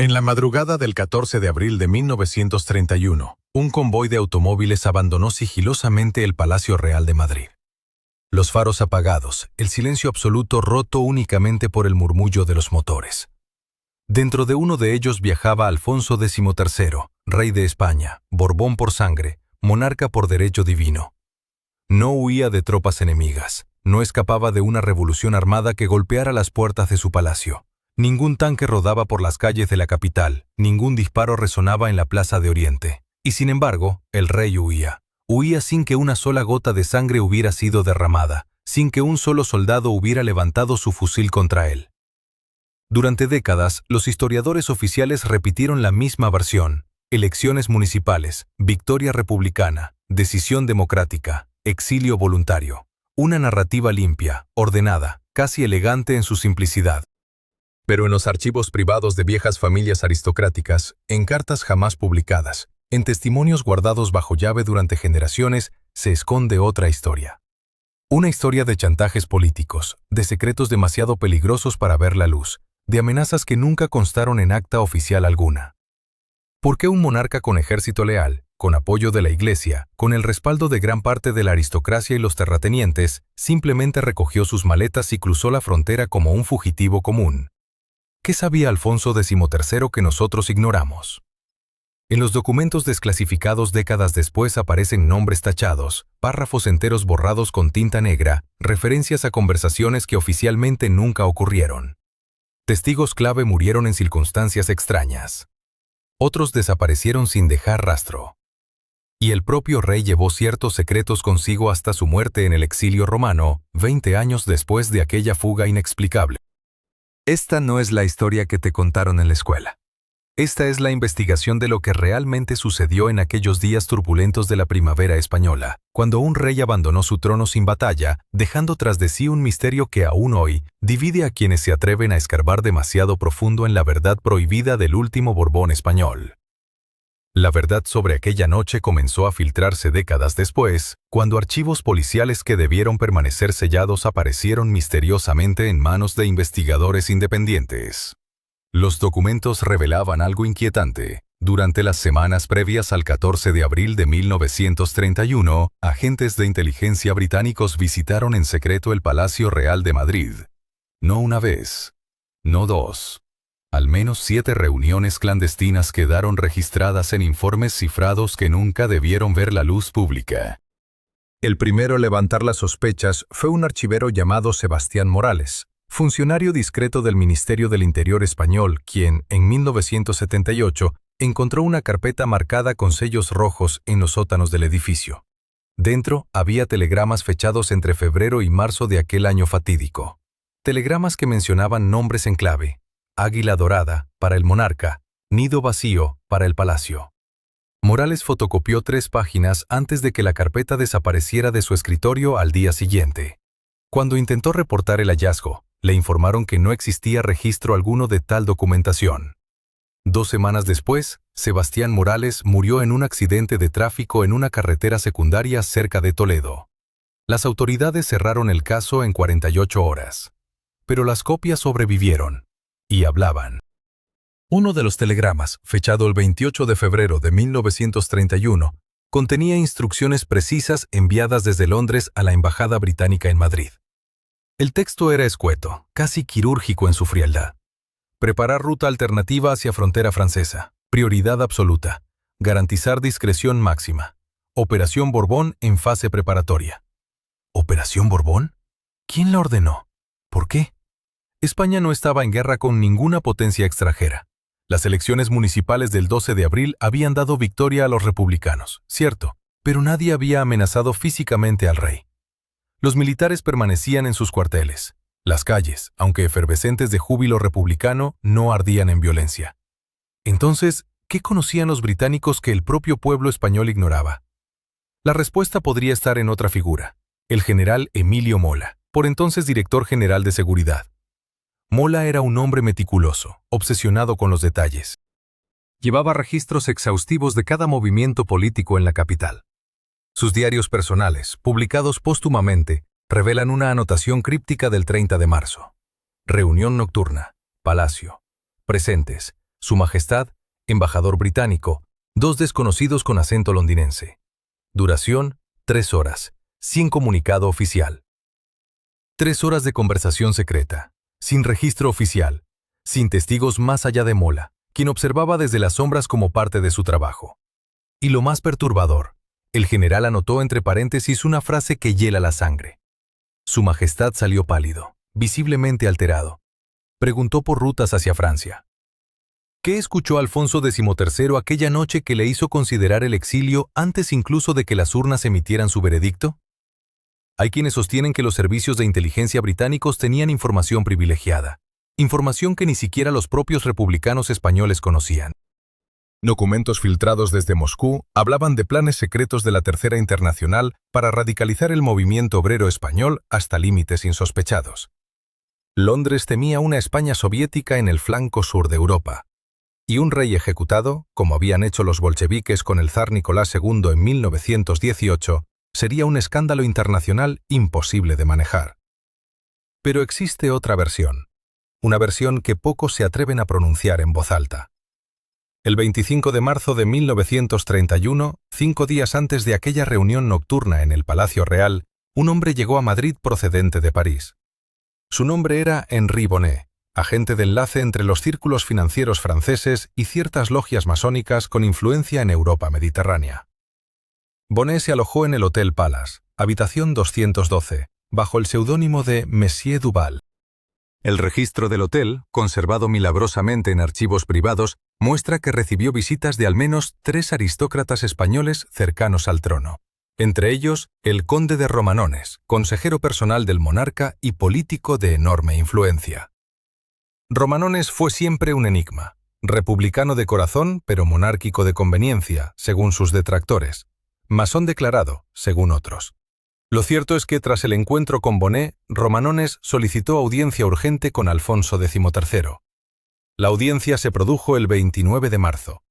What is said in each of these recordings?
En la madrugada del 14 de abril de 1931, un convoy de automóviles abandonó sigilosamente el Palacio Real de Madrid. Los faros apagados, el silencio absoluto roto únicamente por el murmullo de los motores. Dentro de uno de ellos viajaba Alfonso XIII, rey de España, Borbón por sangre, monarca por derecho divino. No huía de tropas enemigas, no escapaba de una revolución armada que golpeara las puertas de su palacio. Ningún tanque rodaba por las calles de la capital, ningún disparo resonaba en la Plaza de Oriente. Y sin embargo, el rey huía. Huía sin que una sola gota de sangre hubiera sido derramada, sin que un solo soldado hubiera levantado su fusil contra él. Durante décadas, los historiadores oficiales repitieron la misma versión: elecciones municipales, victoria republicana, decisión democrática, exilio voluntario. Una narrativa limpia, ordenada, casi elegante en su simplicidad. Pero en los archivos privados de viejas familias aristocráticas, en cartas jamás publicadas, en testimonios guardados bajo llave durante generaciones, se esconde otra historia. Una historia de chantajes políticos, de secretos demasiado peligrosos para ver la luz, de amenazas que nunca constaron en acta oficial alguna. ¿Por qué un monarca con ejército leal, con apoyo de la Iglesia, con el respaldo de gran parte de la aristocracia y los terratenientes, simplemente recogió sus maletas y cruzó la frontera como un fugitivo común? ¿Qué sabía Alfonso XIII que nosotros ignoramos? En los documentos desclasificados décadas después aparecen nombres tachados, párrafos enteros borrados con tinta negra, referencias a conversaciones que oficialmente nunca ocurrieron. Testigos clave murieron en circunstancias extrañas. Otros desaparecieron sin dejar rastro. Y el propio rey llevó ciertos secretos consigo hasta su muerte en el exilio romano, 20 años después de aquella fuga inexplicable. Esta no es la historia que te contaron en la escuela. Esta es la investigación de lo que realmente sucedió en aquellos días turbulentos de la primavera española, cuando un rey abandonó su trono sin batalla, dejando tras de sí un misterio que aún hoy divide a quienes se atreven a escarbar demasiado profundo en la verdad prohibida del último Borbón español. La verdad sobre aquella noche comenzó a filtrarse décadas después, cuando archivos policiales que debieron permanecer sellados aparecieron misteriosamente en manos de investigadores independientes. Los documentos revelaban algo inquietante. Durante las semanas previas al 14 de abril de 1931, agentes de inteligencia británicos visitaron en secreto el Palacio Real de Madrid. No una vez, no dos. Al menos 7 reuniones clandestinas quedaron registradas en informes cifrados que nunca debieron ver la luz pública. El primero en levantar las sospechas fue un archivero llamado Sebastián Morales, funcionario discreto del Ministerio del Interior español, quien, en 1978, encontró una carpeta marcada con sellos rojos en los sótanos del edificio. Dentro había telegramas fechados entre febrero y marzo de aquel año fatídico. Telegramas que mencionaban nombres en clave: Águila Dorada, para el monarca; Nido Vacío, para el palacio. Morales fotocopió 3 páginas antes de que la carpeta desapareciera de su escritorio al día siguiente. Cuando intentó reportar el hallazgo, le informaron que no existía registro alguno de tal documentación. 2 semanas después, Sebastián Morales murió en un accidente de tráfico en una carretera secundaria cerca de Toledo. Las autoridades cerraron el caso en 48 horas. Pero las copias sobrevivieron. Y hablaban. Uno de los telegramas, fechado el 28 de febrero de 1931, contenía instrucciones precisas enviadas desde Londres a la Embajada Británica en Madrid. El texto era escueto, casi quirúrgico en su frialdad. Preparar ruta alternativa hacia frontera francesa. Prioridad absoluta. Garantizar discreción máxima. Operación Borbón en fase preparatoria. ¿Operación Borbón? ¿Quién la ordenó? ¿Por qué? España no estaba en guerra con ninguna potencia extranjera. Las elecciones municipales del 12 de abril habían dado victoria a los republicanos, cierto, pero nadie había amenazado físicamente al rey. Los militares permanecían en sus cuarteles. Las calles, aunque efervescentes de júbilo republicano, no ardían en violencia. Entonces, ¿qué conocían los británicos que el propio pueblo español ignoraba? La respuesta podría estar en otra figura: el general Emilio Mola, por entonces director general de seguridad. Mola era un hombre meticuloso, obsesionado con los detalles. Llevaba registros exhaustivos de cada movimiento político en la capital. Sus diarios personales, publicados póstumamente, revelan una anotación críptica del 30 de marzo. Reunión nocturna. Palacio. Presentes: Su Majestad, embajador británico, 2 desconocidos con acento londinense. Duración, 3 horas, sin comunicado oficial. 3 horas de conversación secreta, sin registro oficial, sin testigos más allá de Mola, quien observaba desde las sombras como parte de su trabajo. Y lo más perturbador, el general anotó entre paréntesis una frase que hiela la sangre. Su Majestad salió pálido, visiblemente alterado. Preguntó por rutas hacia Francia. ¿Qué escuchó Alfonso XIII aquella noche que le hizo considerar el exilio antes incluso de que las urnas emitieran su veredicto? Hay quienes sostienen que los servicios de inteligencia británicos tenían información privilegiada, información que ni siquiera los propios republicanos españoles conocían. Documentos filtrados desde Moscú hablaban de planes secretos de la Tercera Internacional para radicalizar el movimiento obrero español hasta límites insospechados. Londres temía una España soviética en el flanco sur de Europa. Y un rey ejecutado, como habían hecho los bolcheviques con el zar Nicolás II en 1918, sería un escándalo internacional imposible de manejar. Pero existe otra versión, una versión que pocos se atreven a pronunciar en voz alta. El 25 de marzo de 1931, 5 días antes de aquella reunión nocturna en el Palacio Real, un hombre llegó a Madrid procedente de París. Su nombre era Henri Bonnet, agente de enlace entre los círculos financieros franceses y ciertas logias masónicas con influencia en Europa mediterránea. Bonnet se alojó en el Hotel Palace, habitación 212, bajo el seudónimo de Monsieur Duval. El registro del hotel, conservado milagrosamente en archivos privados, muestra que recibió visitas de al menos 3 aristócratas españoles cercanos al trono. Entre ellos, el conde de Romanones, consejero personal del monarca y político de enorme influencia. Romanones fue siempre un enigma, republicano de corazón pero monárquico de conveniencia, según sus detractores, masón declarado, según otros. Lo cierto es que tras el encuentro con Bonnet, Romanones solicitó audiencia urgente con Alfonso XIII. La audiencia se produjo el 29 de marzo.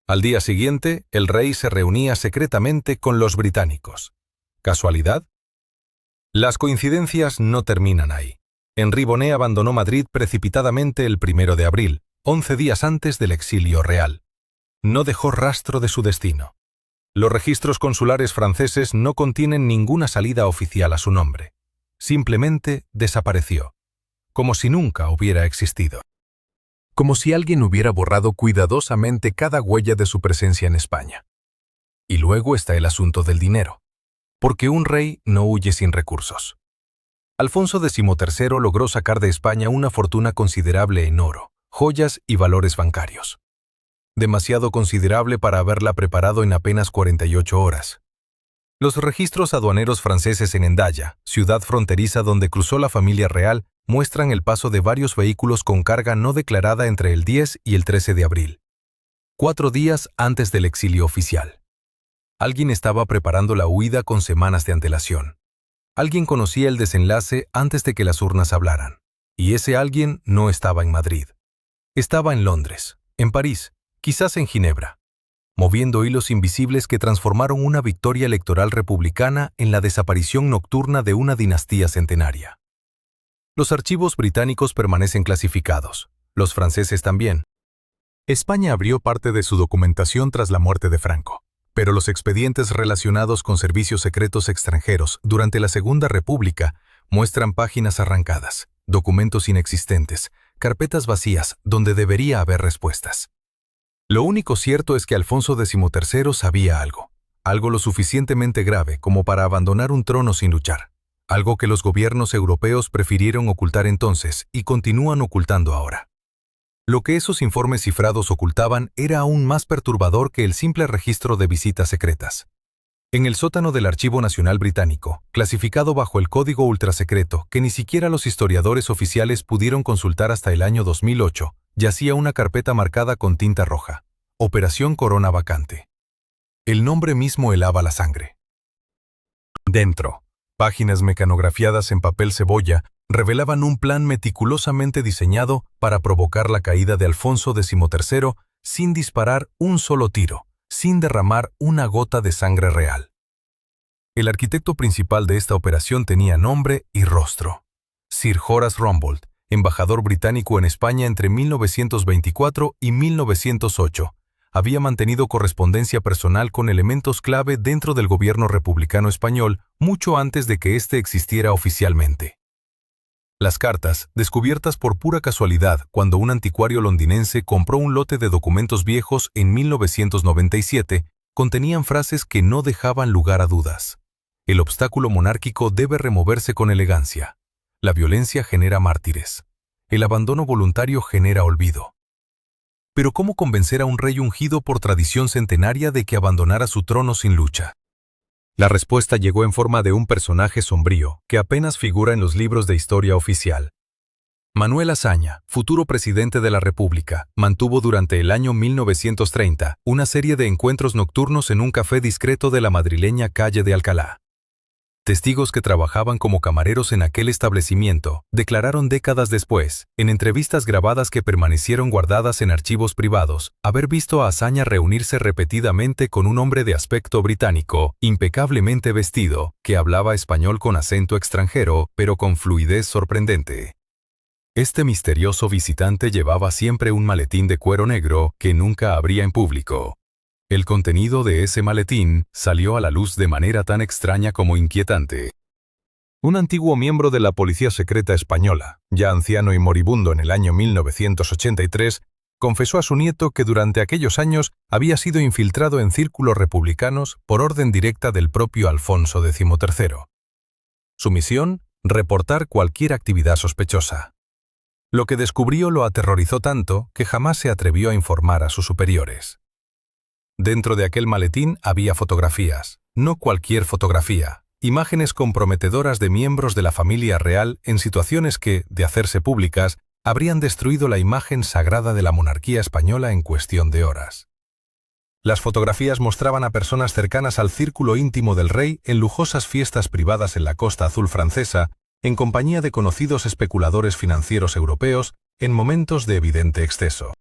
Al día siguiente, el rey se reunía secretamente con los británicos. ¿Casualidad? Las coincidencias no terminan ahí. Henri Bonnet abandonó Madrid precipitadamente el 1 de abril, 11 días antes del exilio real. No dejó rastro de su destino. Los registros consulares franceses no contienen ninguna salida oficial a su nombre. Simplemente desapareció, como si nunca hubiera existido. Como si alguien hubiera borrado cuidadosamente cada huella de su presencia en España. Y luego está el asunto del dinero, porque un rey no huye sin recursos. Alfonso XIII logró sacar de España una fortuna considerable en oro, joyas y valores bancarios. Demasiado considerable para haberla preparado en apenas 48 horas. Los registros aduaneros franceses en Hendaya, ciudad fronteriza donde cruzó la familia real, muestran el paso de varios vehículos con carga no declarada entre el 10 y el 13 de abril, 4 días antes del exilio oficial. Alguien estaba preparando la huida con semanas de antelación. Alguien conocía el desenlace antes de que las urnas hablaran. Y ese alguien no estaba en Madrid. Estaba en Londres, en París, quizás en Ginebra, moviendo hilos invisibles que transformaron una victoria electoral republicana en la desaparición nocturna de una dinastía centenaria. Los archivos británicos permanecen clasificados, los franceses también. España abrió parte de su documentación tras la muerte de Franco, pero los expedientes relacionados con servicios secretos extranjeros durante la Segunda República muestran páginas arrancadas, documentos inexistentes, carpetas vacías donde debería haber respuestas. Lo único cierto es que Alfonso XIII sabía algo lo suficientemente grave como para abandonar un trono sin luchar, algo que los gobiernos europeos prefirieron ocultar entonces y continúan ocultando ahora. Lo que esos informes cifrados ocultaban era aún más perturbador que el simple registro de visitas secretas. En el sótano del Archivo Nacional Británico, clasificado bajo el código ultrasecreto que ni siquiera los historiadores oficiales pudieron consultar hasta el año 2008, yacía una carpeta marcada con tinta roja, Operación Corona Vacante. El nombre mismo helaba la sangre. Dentro, páginas mecanografiadas en papel cebolla revelaban un plan meticulosamente diseñado para provocar la caída de Alfonso XIII sin disparar un solo tiro, sin derramar una gota de sangre real. El arquitecto principal de esta operación tenía nombre y rostro: Sir Horace Rumbold, embajador británico en España entre 1924 y 1908, había mantenido correspondencia personal con elementos clave dentro del gobierno republicano español mucho antes de que éste existiera oficialmente. Las cartas, descubiertas por pura casualidad cuando un anticuario londinense compró un lote de documentos viejos en 1997, contenían frases que no dejaban lugar a dudas. El obstáculo monárquico debe removerse con elegancia. La violencia genera mártires. El abandono voluntario genera olvido. Pero ¿cómo convencer a un rey ungido por tradición centenaria de que abandonara su trono sin lucha? La respuesta llegó en forma de un personaje sombrío, que apenas figura en los libros de historia oficial. Manuel Azaña, futuro presidente de la República, mantuvo durante el año 1930 una serie de encuentros nocturnos en un café discreto de la madrileña calle de Alcalá. Testigos que trabajaban como camareros en aquel establecimiento declararon décadas después, en entrevistas grabadas que permanecieron guardadas en archivos privados, haber visto a Azaña reunirse repetidamente con un hombre de aspecto británico, impecablemente vestido, que hablaba español con acento extranjero, pero con fluidez sorprendente. Este misterioso visitante llevaba siempre un maletín de cuero negro que nunca abría en público. El contenido de ese maletín salió a la luz de manera tan extraña como inquietante. Un antiguo miembro de la Policía Secreta Española, ya anciano y moribundo en el año 1983, confesó a su nieto que durante aquellos años había sido infiltrado en círculos republicanos por orden directa del propio Alfonso XIII. Su misión, reportar cualquier actividad sospechosa. Lo que descubrió lo aterrorizó tanto que jamás se atrevió a informar a sus superiores. Dentro de aquel maletín había fotografías, no cualquier fotografía, imágenes comprometedoras de miembros de la familia real en situaciones que, de hacerse públicas, habrían destruido la imagen sagrada de la monarquía española en cuestión de horas. Las fotografías mostraban a personas cercanas al círculo íntimo del rey en lujosas fiestas privadas en la Costa Azul francesa, en compañía de conocidos especuladores financieros europeos, en momentos de evidente exceso.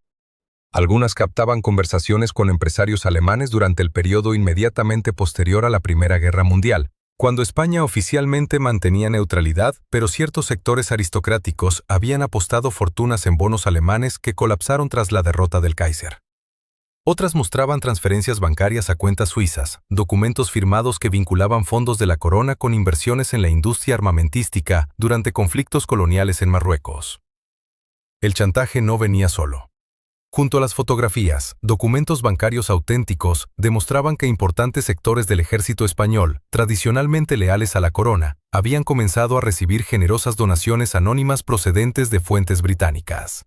Algunas captaban conversaciones con empresarios alemanes durante el periodo inmediatamente posterior a la Primera Guerra Mundial, cuando España oficialmente mantenía neutralidad, pero ciertos sectores aristocráticos habían apostado fortunas en bonos alemanes que colapsaron tras la derrota del Kaiser. Otras mostraban transferencias bancarias a cuentas suizas, documentos firmados que vinculaban fondos de la corona con inversiones en la industria armamentística durante conflictos coloniales en Marruecos. El chantaje no venía solo. Junto a las fotografías, documentos bancarios auténticos demostraban que importantes sectores del ejército español, tradicionalmente leales a la corona, habían comenzado a recibir generosas donaciones anónimas procedentes de fuentes británicas.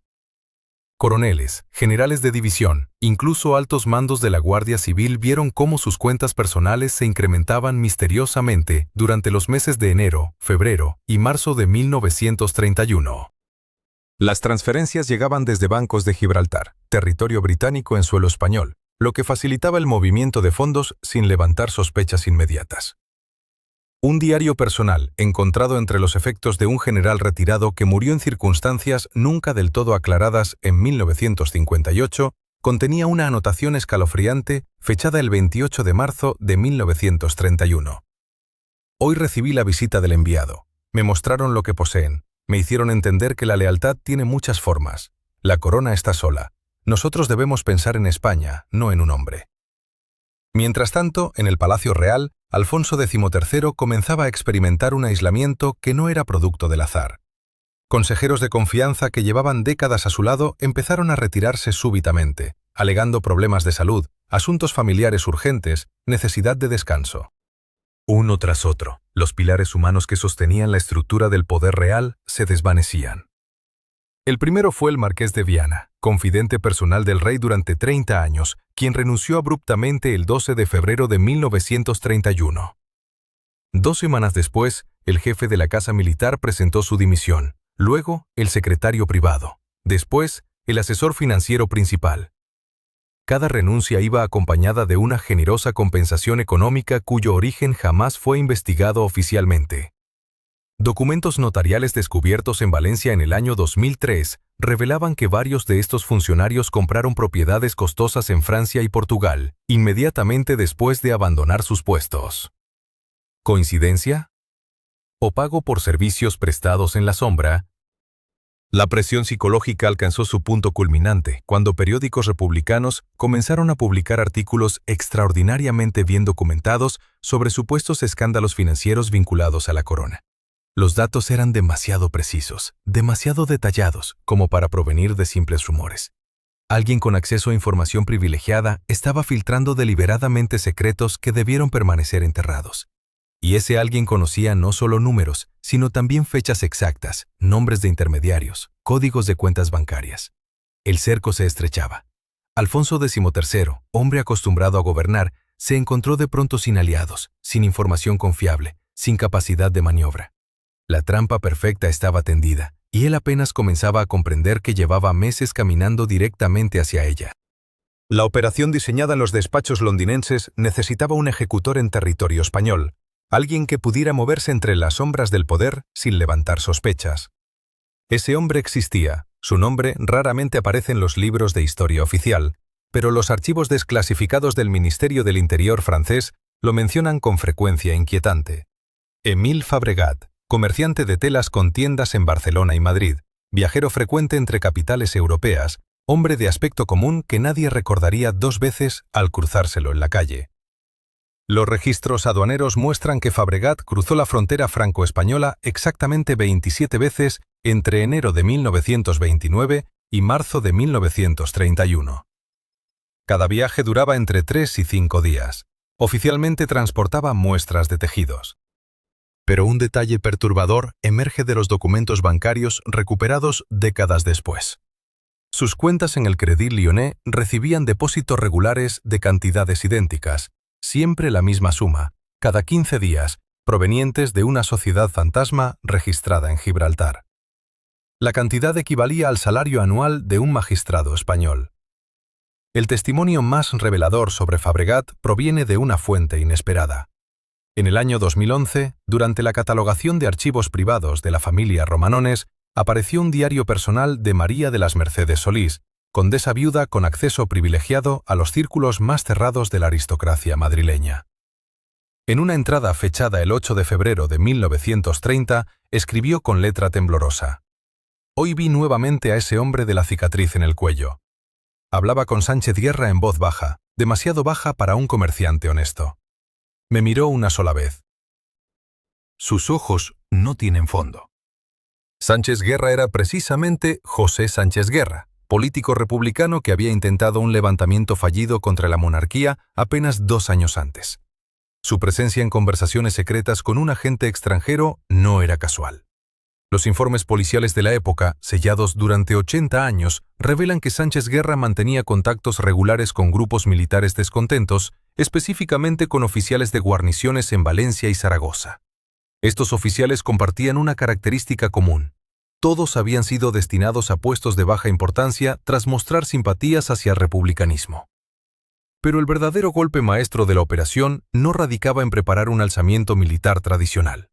Coroneles, generales de división, incluso altos mandos de la Guardia Civil vieron cómo sus cuentas personales se incrementaban misteriosamente durante los meses de enero, febrero y marzo de 1931. Las transferencias llegaban desde bancos de Gibraltar, territorio británico en suelo español, lo que facilitaba el movimiento de fondos sin levantar sospechas inmediatas. Un diario personal, encontrado entre los efectos de un general retirado que murió en circunstancias nunca del todo aclaradas en 1958, contenía una anotación escalofriante fechada el 28 de marzo de 1931. Hoy recibí la visita del enviado. Me mostraron lo que poseen. Me hicieron entender que la lealtad tiene muchas formas. La corona está sola. Nosotros debemos pensar en España, no en un hombre. Mientras tanto, en el Palacio Real, Alfonso XIII comenzaba a experimentar un aislamiento que no era producto del azar. Consejeros de confianza que llevaban décadas a su lado empezaron a retirarse súbitamente, alegando problemas de salud, asuntos familiares urgentes, necesidad de descanso. Uno tras otro, los pilares humanos que sostenían la estructura del poder real se desvanecían. El primero fue el marqués de Viana, confidente personal del rey durante 30 años, quien renunció abruptamente el 12 de febrero de 1931. 2 semanas después, el jefe de la Casa Militar presentó su dimisión, luego el secretario privado, después el asesor financiero principal. Cada renuncia iba acompañada de una generosa compensación económica cuyo origen jamás fue investigado oficialmente. Documentos notariales descubiertos en Valencia en el año 2003 revelaban que varios de estos funcionarios compraron propiedades costosas en Francia y Portugal, inmediatamente después de abandonar sus puestos. ¿Coincidencia? ¿O pago por servicios prestados en la sombra? La presión psicológica alcanzó su punto culminante cuando periódicos republicanos comenzaron a publicar artículos extraordinariamente bien documentados sobre supuestos escándalos financieros vinculados a la corona. Los datos eran demasiado precisos, demasiado detallados como para provenir de simples rumores. Alguien con acceso a información privilegiada estaba filtrando deliberadamente secretos que debieron permanecer enterrados. Y ese alguien conocía no solo números, sino también fechas exactas, nombres de intermediarios, códigos de cuentas bancarias. El cerco se estrechaba. Alfonso XIII, hombre acostumbrado a gobernar, se encontró de pronto sin aliados, sin información confiable, sin capacidad de maniobra. La trampa perfecta estaba tendida, y él apenas comenzaba a comprender que llevaba meses caminando directamente hacia ella. La operación diseñada en los despachos londinenses necesitaba un ejecutor en territorio español, alguien que pudiera moverse entre las sombras del poder sin levantar sospechas. Ese hombre existía, su nombre raramente aparece en los libros de historia oficial, pero los archivos desclasificados del Ministerio del Interior francés lo mencionan con frecuencia inquietante. Émile Fabregat, comerciante de telas con tiendas en Barcelona y Madrid, viajero frecuente entre capitales europeas, hombre de aspecto común que nadie recordaría dos veces al cruzárselo en la calle. Los registros aduaneros muestran que Fabregat cruzó la frontera franco-española exactamente 27 veces entre enero de 1929 y marzo de 1931. Cada viaje duraba entre 3 y 5 días. Oficialmente transportaba muestras de tejidos. Pero un detalle perturbador emerge de los documentos bancarios recuperados décadas después. Sus cuentas en el Crédit Lyonnais recibían depósitos regulares de cantidades idénticas, siempre la misma suma, cada 15 días, provenientes de una sociedad fantasma registrada en Gibraltar. La cantidad equivalía al salario anual de un magistrado español. El testimonio más revelador sobre Fabregat proviene de una fuente inesperada. En el año 2011, durante la catalogación de archivos privados de la familia Romanones, apareció un diario personal de María de las Mercedes Solís, condesa viuda con acceso privilegiado a los círculos más cerrados de la aristocracia madrileña. En una entrada fechada el 8 de febrero de 1930, escribió con letra temblorosa: «Hoy vi nuevamente a ese hombre de la cicatriz en el cuello». Hablaba con Sánchez Guerra en voz baja, demasiado baja para un comerciante honesto. Me miró una sola vez. Sus ojos no tienen fondo. Sánchez Guerra era precisamente José Sánchez Guerra, político republicano que había intentado un levantamiento fallido contra la monarquía apenas 2 años antes. Su presencia en conversaciones secretas con un agente extranjero no era casual. Los informes policiales de la época, sellados durante 80 años, revelan que Sánchez Guerra mantenía contactos regulares con grupos militares descontentos, específicamente con oficiales de guarniciones en Valencia y Zaragoza. Estos oficiales compartían una característica común. Todos habían sido destinados a puestos de baja importancia tras mostrar simpatías hacia el republicanismo. Pero el verdadero golpe maestro de la operación no radicaba en preparar un alzamiento militar tradicional.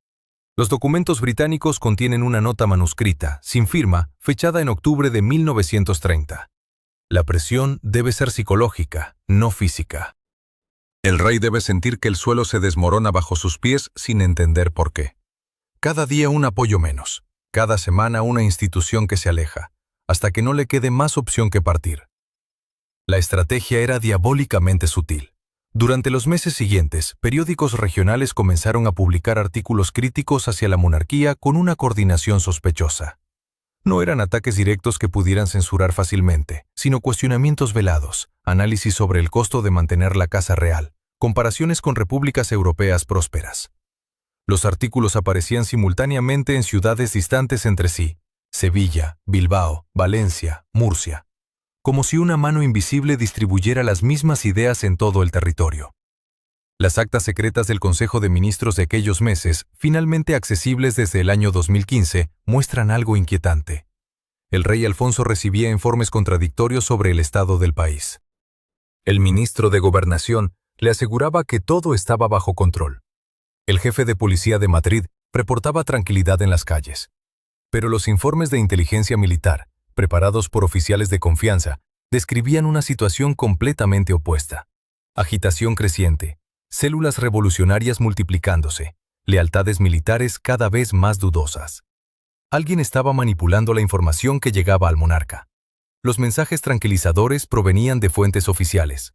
Los documentos británicos contienen una nota manuscrita, sin firma, fechada en octubre de 1930. La presión debe ser psicológica, no física. El rey debe sentir que el suelo se desmorona bajo sus pies sin entender por qué. Cada día un apoyo menos, cada semana una institución que se aleja, hasta que no le quede más opción que partir. La estrategia era diabólicamente sutil. Durante los meses siguientes, periódicos regionales comenzaron a publicar artículos críticos hacia la monarquía con una coordinación sospechosa. No eran ataques directos que pudieran censurar fácilmente, sino cuestionamientos velados, análisis sobre el costo de mantener la casa real, comparaciones con repúblicas europeas prósperas. Los artículos aparecían simultáneamente en ciudades distantes entre sí: Sevilla, Bilbao, Valencia, Murcia. Como si una mano invisible distribuyera las mismas ideas en todo el territorio. Las actas secretas del Consejo de Ministros de aquellos meses, finalmente accesibles desde el año 2015, muestran algo inquietante. El rey Alfonso recibía informes contradictorios sobre el estado del país. El ministro de Gobernación le aseguraba que todo estaba bajo control. El jefe de policía de Madrid reportaba tranquilidad en las calles. Pero los informes de inteligencia militar, preparados por oficiales de confianza, describían una situación completamente opuesta. Agitación creciente, células revolucionarias multiplicándose, lealtades militares cada vez más dudosas. Alguien estaba manipulando la información que llegaba al monarca. Los mensajes tranquilizadores provenían de fuentes oficiales.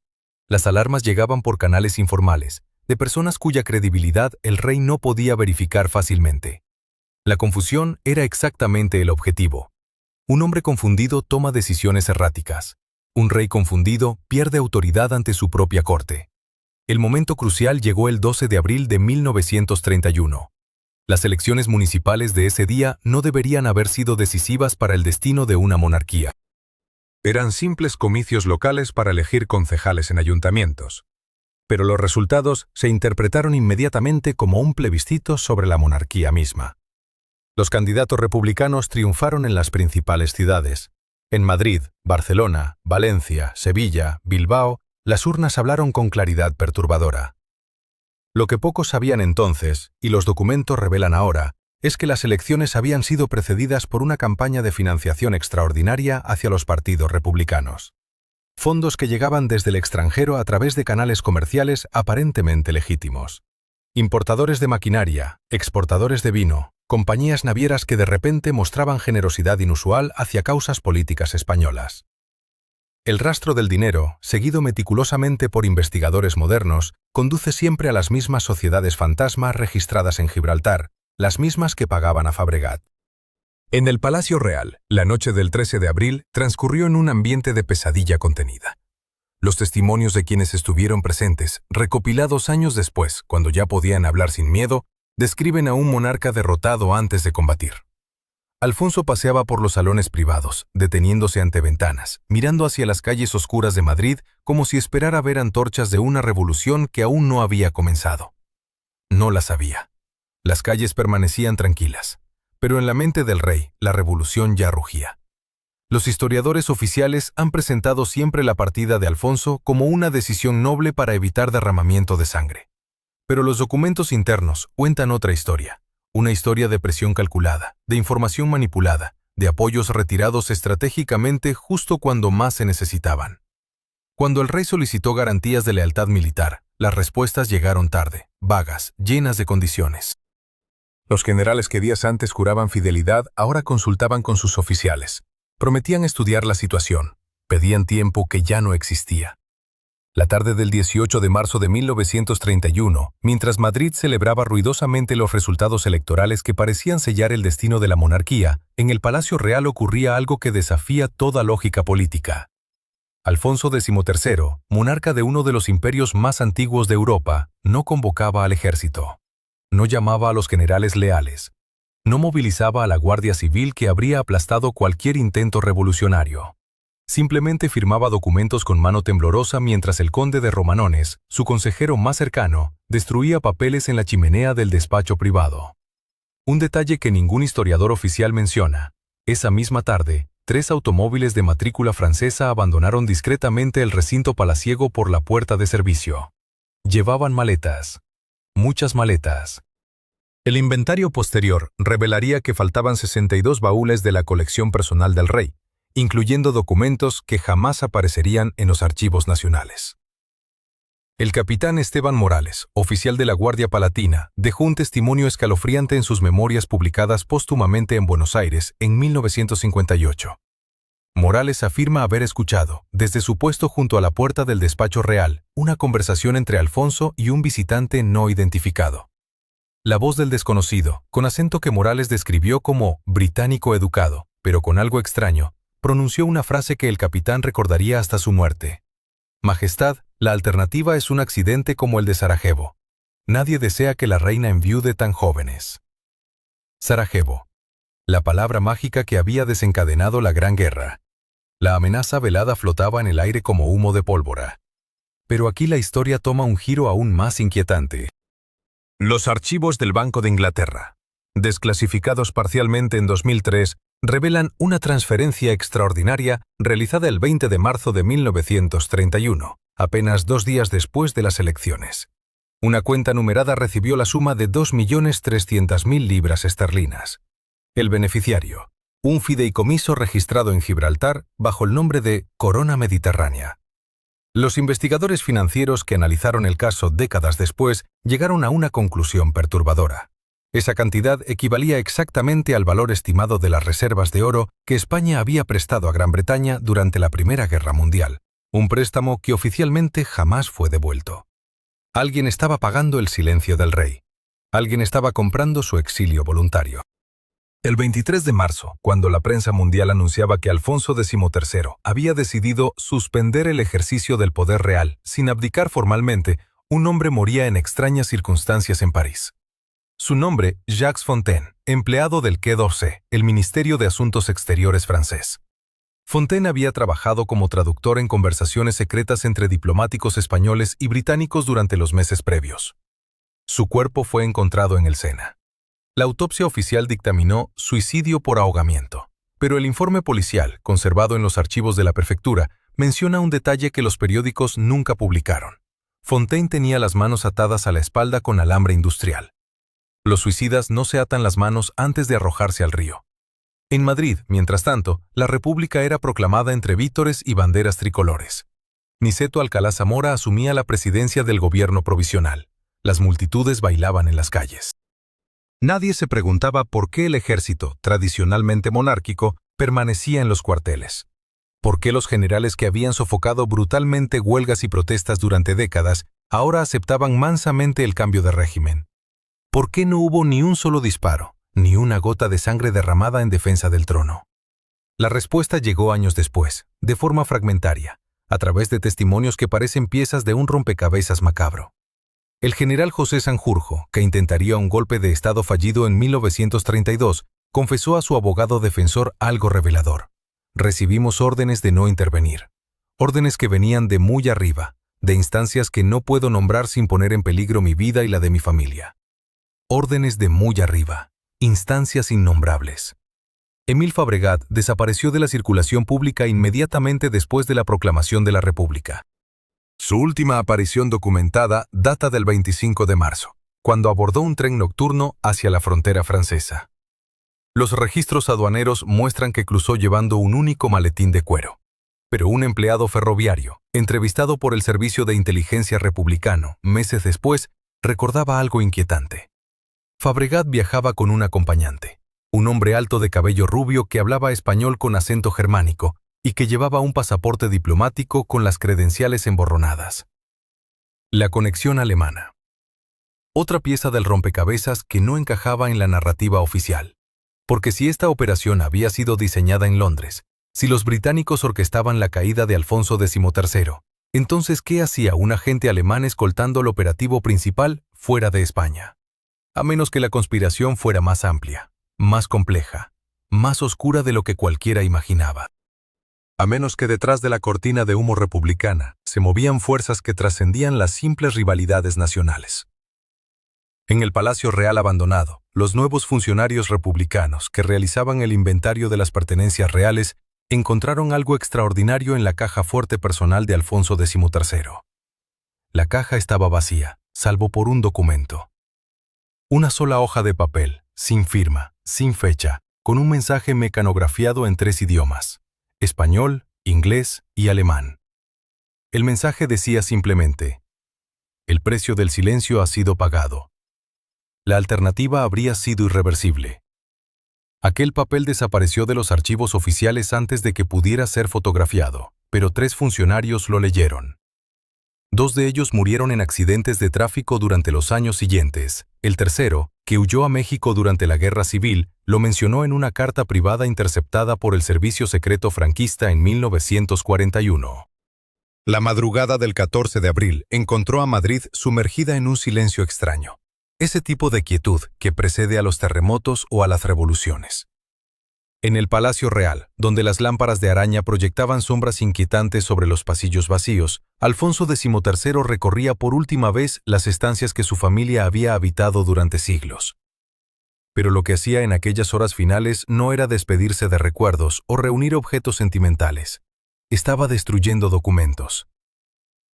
Las alarmas llegaban por canales informales, de personas cuya credibilidad el rey no podía verificar fácilmente. La confusión era exactamente el objetivo. Un hombre confundido toma decisiones erráticas. Un rey confundido pierde autoridad ante su propia corte. El momento crucial llegó el 12 de abril de 1931. Las elecciones municipales de ese día no deberían haber sido decisivas para el destino de una monarquía. Eran simples comicios locales para elegir concejales en ayuntamientos. Pero los resultados se interpretaron inmediatamente como un plebiscito sobre la monarquía misma. Los candidatos republicanos triunfaron en las principales ciudades. En Madrid, Barcelona, Valencia, Sevilla, Bilbao, las urnas hablaron con claridad perturbadora. Lo que pocos sabían entonces, y los documentos revelan ahora, es que las elecciones habían sido precedidas por una campaña de financiación extraordinaria hacia los partidos republicanos. Fondos que llegaban desde el extranjero a través de canales comerciales aparentemente legítimos. Importadores de maquinaria, exportadores de vino, compañías navieras que de repente mostraban generosidad inusual hacia causas políticas españolas. El rastro del dinero, seguido meticulosamente por investigadores modernos, conduce siempre a las mismas sociedades fantasma registradas en Gibraltar, las mismas que pagaban a Fabregat. En el Palacio Real, la noche del 13 de abril transcurrió en un ambiente de pesadilla contenida. Los testimonios de quienes estuvieron presentes, recopilados años después, cuando ya podían hablar sin miedo, describen a un monarca derrotado antes de combatir. Alfonso paseaba por los salones privados, deteniéndose ante ventanas, mirando hacia las calles oscuras de Madrid como si esperara ver antorchas de una revolución que aún no había comenzado. No las había. Las calles permanecían tranquilas, pero en la mente del rey la revolución ya rugía. Los historiadores oficiales han presentado siempre la partida de Alfonso como una decisión noble para evitar derramamiento de sangre. Pero los documentos internos cuentan otra historia. Una historia de presión calculada, de información manipulada, de apoyos retirados estratégicamente justo cuando más se necesitaban. Cuando el rey solicitó garantías de lealtad militar, las respuestas llegaron tarde, vagas, llenas de condiciones. Los generales que días antes juraban fidelidad ahora consultaban con sus oficiales. Prometían estudiar la situación, pedían tiempo que ya no existía. La tarde del 18 de marzo de 1931, mientras Madrid celebraba ruidosamente los resultados electorales que parecían sellar el destino de la monarquía, en el Palacio Real ocurría algo que desafía toda lógica política. Alfonso XIII, monarca de uno de los imperios más antiguos de Europa, no convocaba al ejército. No llamaba a los generales leales. No movilizaba a la Guardia Civil que habría aplastado cualquier intento revolucionario. Simplemente firmaba documentos con mano temblorosa mientras el conde de Romanones, su consejero más cercano, destruía papeles en la chimenea del despacho privado. Un detalle que ningún historiador oficial menciona. Esa misma tarde, 3 automóviles de matrícula francesa abandonaron discretamente el recinto palaciego por la puerta de servicio. Llevaban maletas. Muchas maletas. El inventario posterior revelaría que faltaban 62 baúles de la colección personal del rey, incluyendo documentos que jamás aparecerían en los archivos nacionales. El capitán Esteban Morales, oficial de la Guardia Palatina, dejó un testimonio escalofriante en sus memorias publicadas póstumamente en Buenos Aires en 1958. Morales afirma haber escuchado, desde su puesto junto a la puerta del despacho real, una conversación entre Alfonso y un visitante no identificado. La voz del desconocido, con acento que Morales describió como británico educado, pero con algo extraño, pronunció una frase que el capitán recordaría hasta su muerte. Majestad, la alternativa es un accidente como el de Sarajevo. Nadie desea que la reina enviude tan jóvenes. Sarajevo. La palabra mágica que había desencadenado la Gran Guerra. La amenaza velada flotaba en el aire como humo de pólvora. Pero aquí la historia toma un giro aún más inquietante. Los archivos del Banco de Inglaterra, desclasificados parcialmente en 2003, revelan una transferencia extraordinaria realizada el 20 de marzo de 1931, apenas 2 días después de las elecciones. Una cuenta numerada recibió la suma de 2.300.000 libras esterlinas. El beneficiario, un fideicomiso registrado en Gibraltar bajo el nombre de Corona Mediterránea. Los investigadores financieros que analizaron el caso décadas después llegaron a una conclusión perturbadora. Esa cantidad equivalía exactamente al valor estimado de las reservas de oro que España había prestado a Gran Bretaña durante la Primera Guerra Mundial, un préstamo que oficialmente jamás fue devuelto. Alguien estaba pagando el silencio del rey. Alguien estaba comprando su exilio voluntario. El 23 de marzo, cuando la prensa mundial anunciaba que Alfonso XIII había decidido suspender el ejercicio del poder real sin abdicar formalmente, un hombre moría en extrañas circunstancias en París. Su nombre, Jacques Fontaine, empleado del Quai d'Orsay, el Ministerio de Asuntos Exteriores francés. Fontaine había trabajado como traductor en conversaciones secretas entre diplomáticos españoles y británicos durante los meses previos. Su cuerpo fue encontrado en el Sena. La autopsia oficial dictaminó suicidio por ahogamiento, pero el informe policial, conservado en los archivos de la prefectura, menciona un detalle que los periódicos nunca publicaron. Fontaine tenía las manos atadas a la espalda con alambre industrial. Los suicidas no se atan las manos antes de arrojarse al río. En Madrid, mientras tanto, la República era proclamada entre vítores y banderas tricolores. Niceto Alcalá Zamora asumía la presidencia del gobierno provisional. Las multitudes bailaban en las calles. Nadie se preguntaba por qué el ejército, tradicionalmente monárquico, permanecía en los cuarteles. ¿Por qué los generales que habían sofocado brutalmente huelgas y protestas durante décadas ahora aceptaban mansamente el cambio de régimen? ¿Por qué no hubo ni un solo disparo, ni una gota de sangre derramada en defensa del trono? La respuesta llegó años después, de forma fragmentaria, a través de testimonios que parecen piezas de un rompecabezas macabro. El general José Sanjurjo, que intentaría un golpe de Estado fallido en 1932, confesó a su abogado defensor algo revelador. Recibimos órdenes de no intervenir. Órdenes que venían de muy arriba, de instancias que no puedo nombrar sin poner en peligro mi vida y la de mi familia. Órdenes de muy arriba, instancias innombrables. Émile Fabregat desapareció de la circulación pública inmediatamente después de la proclamación de la República. Su última aparición documentada data del 25 de marzo, cuando abordó un tren nocturno hacia la frontera francesa. Los registros aduaneros muestran que cruzó llevando un único maletín de cuero. Pero un empleado ferroviario, entrevistado por el Servicio de Inteligencia Republicano meses después, recordaba algo inquietante. Fabregat viajaba con un acompañante, un hombre alto de cabello rubio que hablaba español con acento germánico y que llevaba un pasaporte diplomático con las credenciales emborronadas. La conexión alemana. Otra pieza del rompecabezas que no encajaba en la narrativa oficial. Porque si esta operación había sido diseñada en Londres, si los británicos orquestaban la caída de Alfonso XIII, entonces ¿qué hacía un agente alemán escoltando el operativo principal fuera de España? A menos que la conspiración fuera más amplia, más compleja, más oscura de lo que cualquiera imaginaba. A menos que detrás de la cortina de humo republicana se movían fuerzas que trascendían las simples rivalidades nacionales. En el Palacio Real abandonado, los nuevos funcionarios republicanos que realizaban el inventario de las pertenencias reales encontraron algo extraordinario en la caja fuerte personal de Alfonso XIII. La caja estaba vacía, salvo por un documento. Una sola hoja de papel, sin firma, sin fecha, con un mensaje mecanografiado en 3 idiomas: español, inglés y alemán. El mensaje decía simplemente: el precio del silencio ha sido pagado. La alternativa habría sido irreversible. Aquel papel desapareció de los archivos oficiales antes de que pudiera ser fotografiado, pero 3 funcionarios lo leyeron. 2 de ellos murieron en accidentes de tráfico durante los años siguientes. El tercero, que huyó a México durante la Guerra Civil, lo mencionó en una carta privada interceptada por el Servicio Secreto franquista en 1941. La madrugada del 14 de abril encontró a Madrid sumergida en un silencio extraño. Ese tipo de quietud que precede a los terremotos o a las revoluciones. En el Palacio Real, donde las lámparas de araña proyectaban sombras inquietantes sobre los pasillos vacíos, Alfonso XIII recorría por última vez las estancias que su familia había habitado durante siglos. Pero lo que hacía en aquellas horas finales no era despedirse de recuerdos o reunir objetos sentimentales. Estaba destruyendo documentos.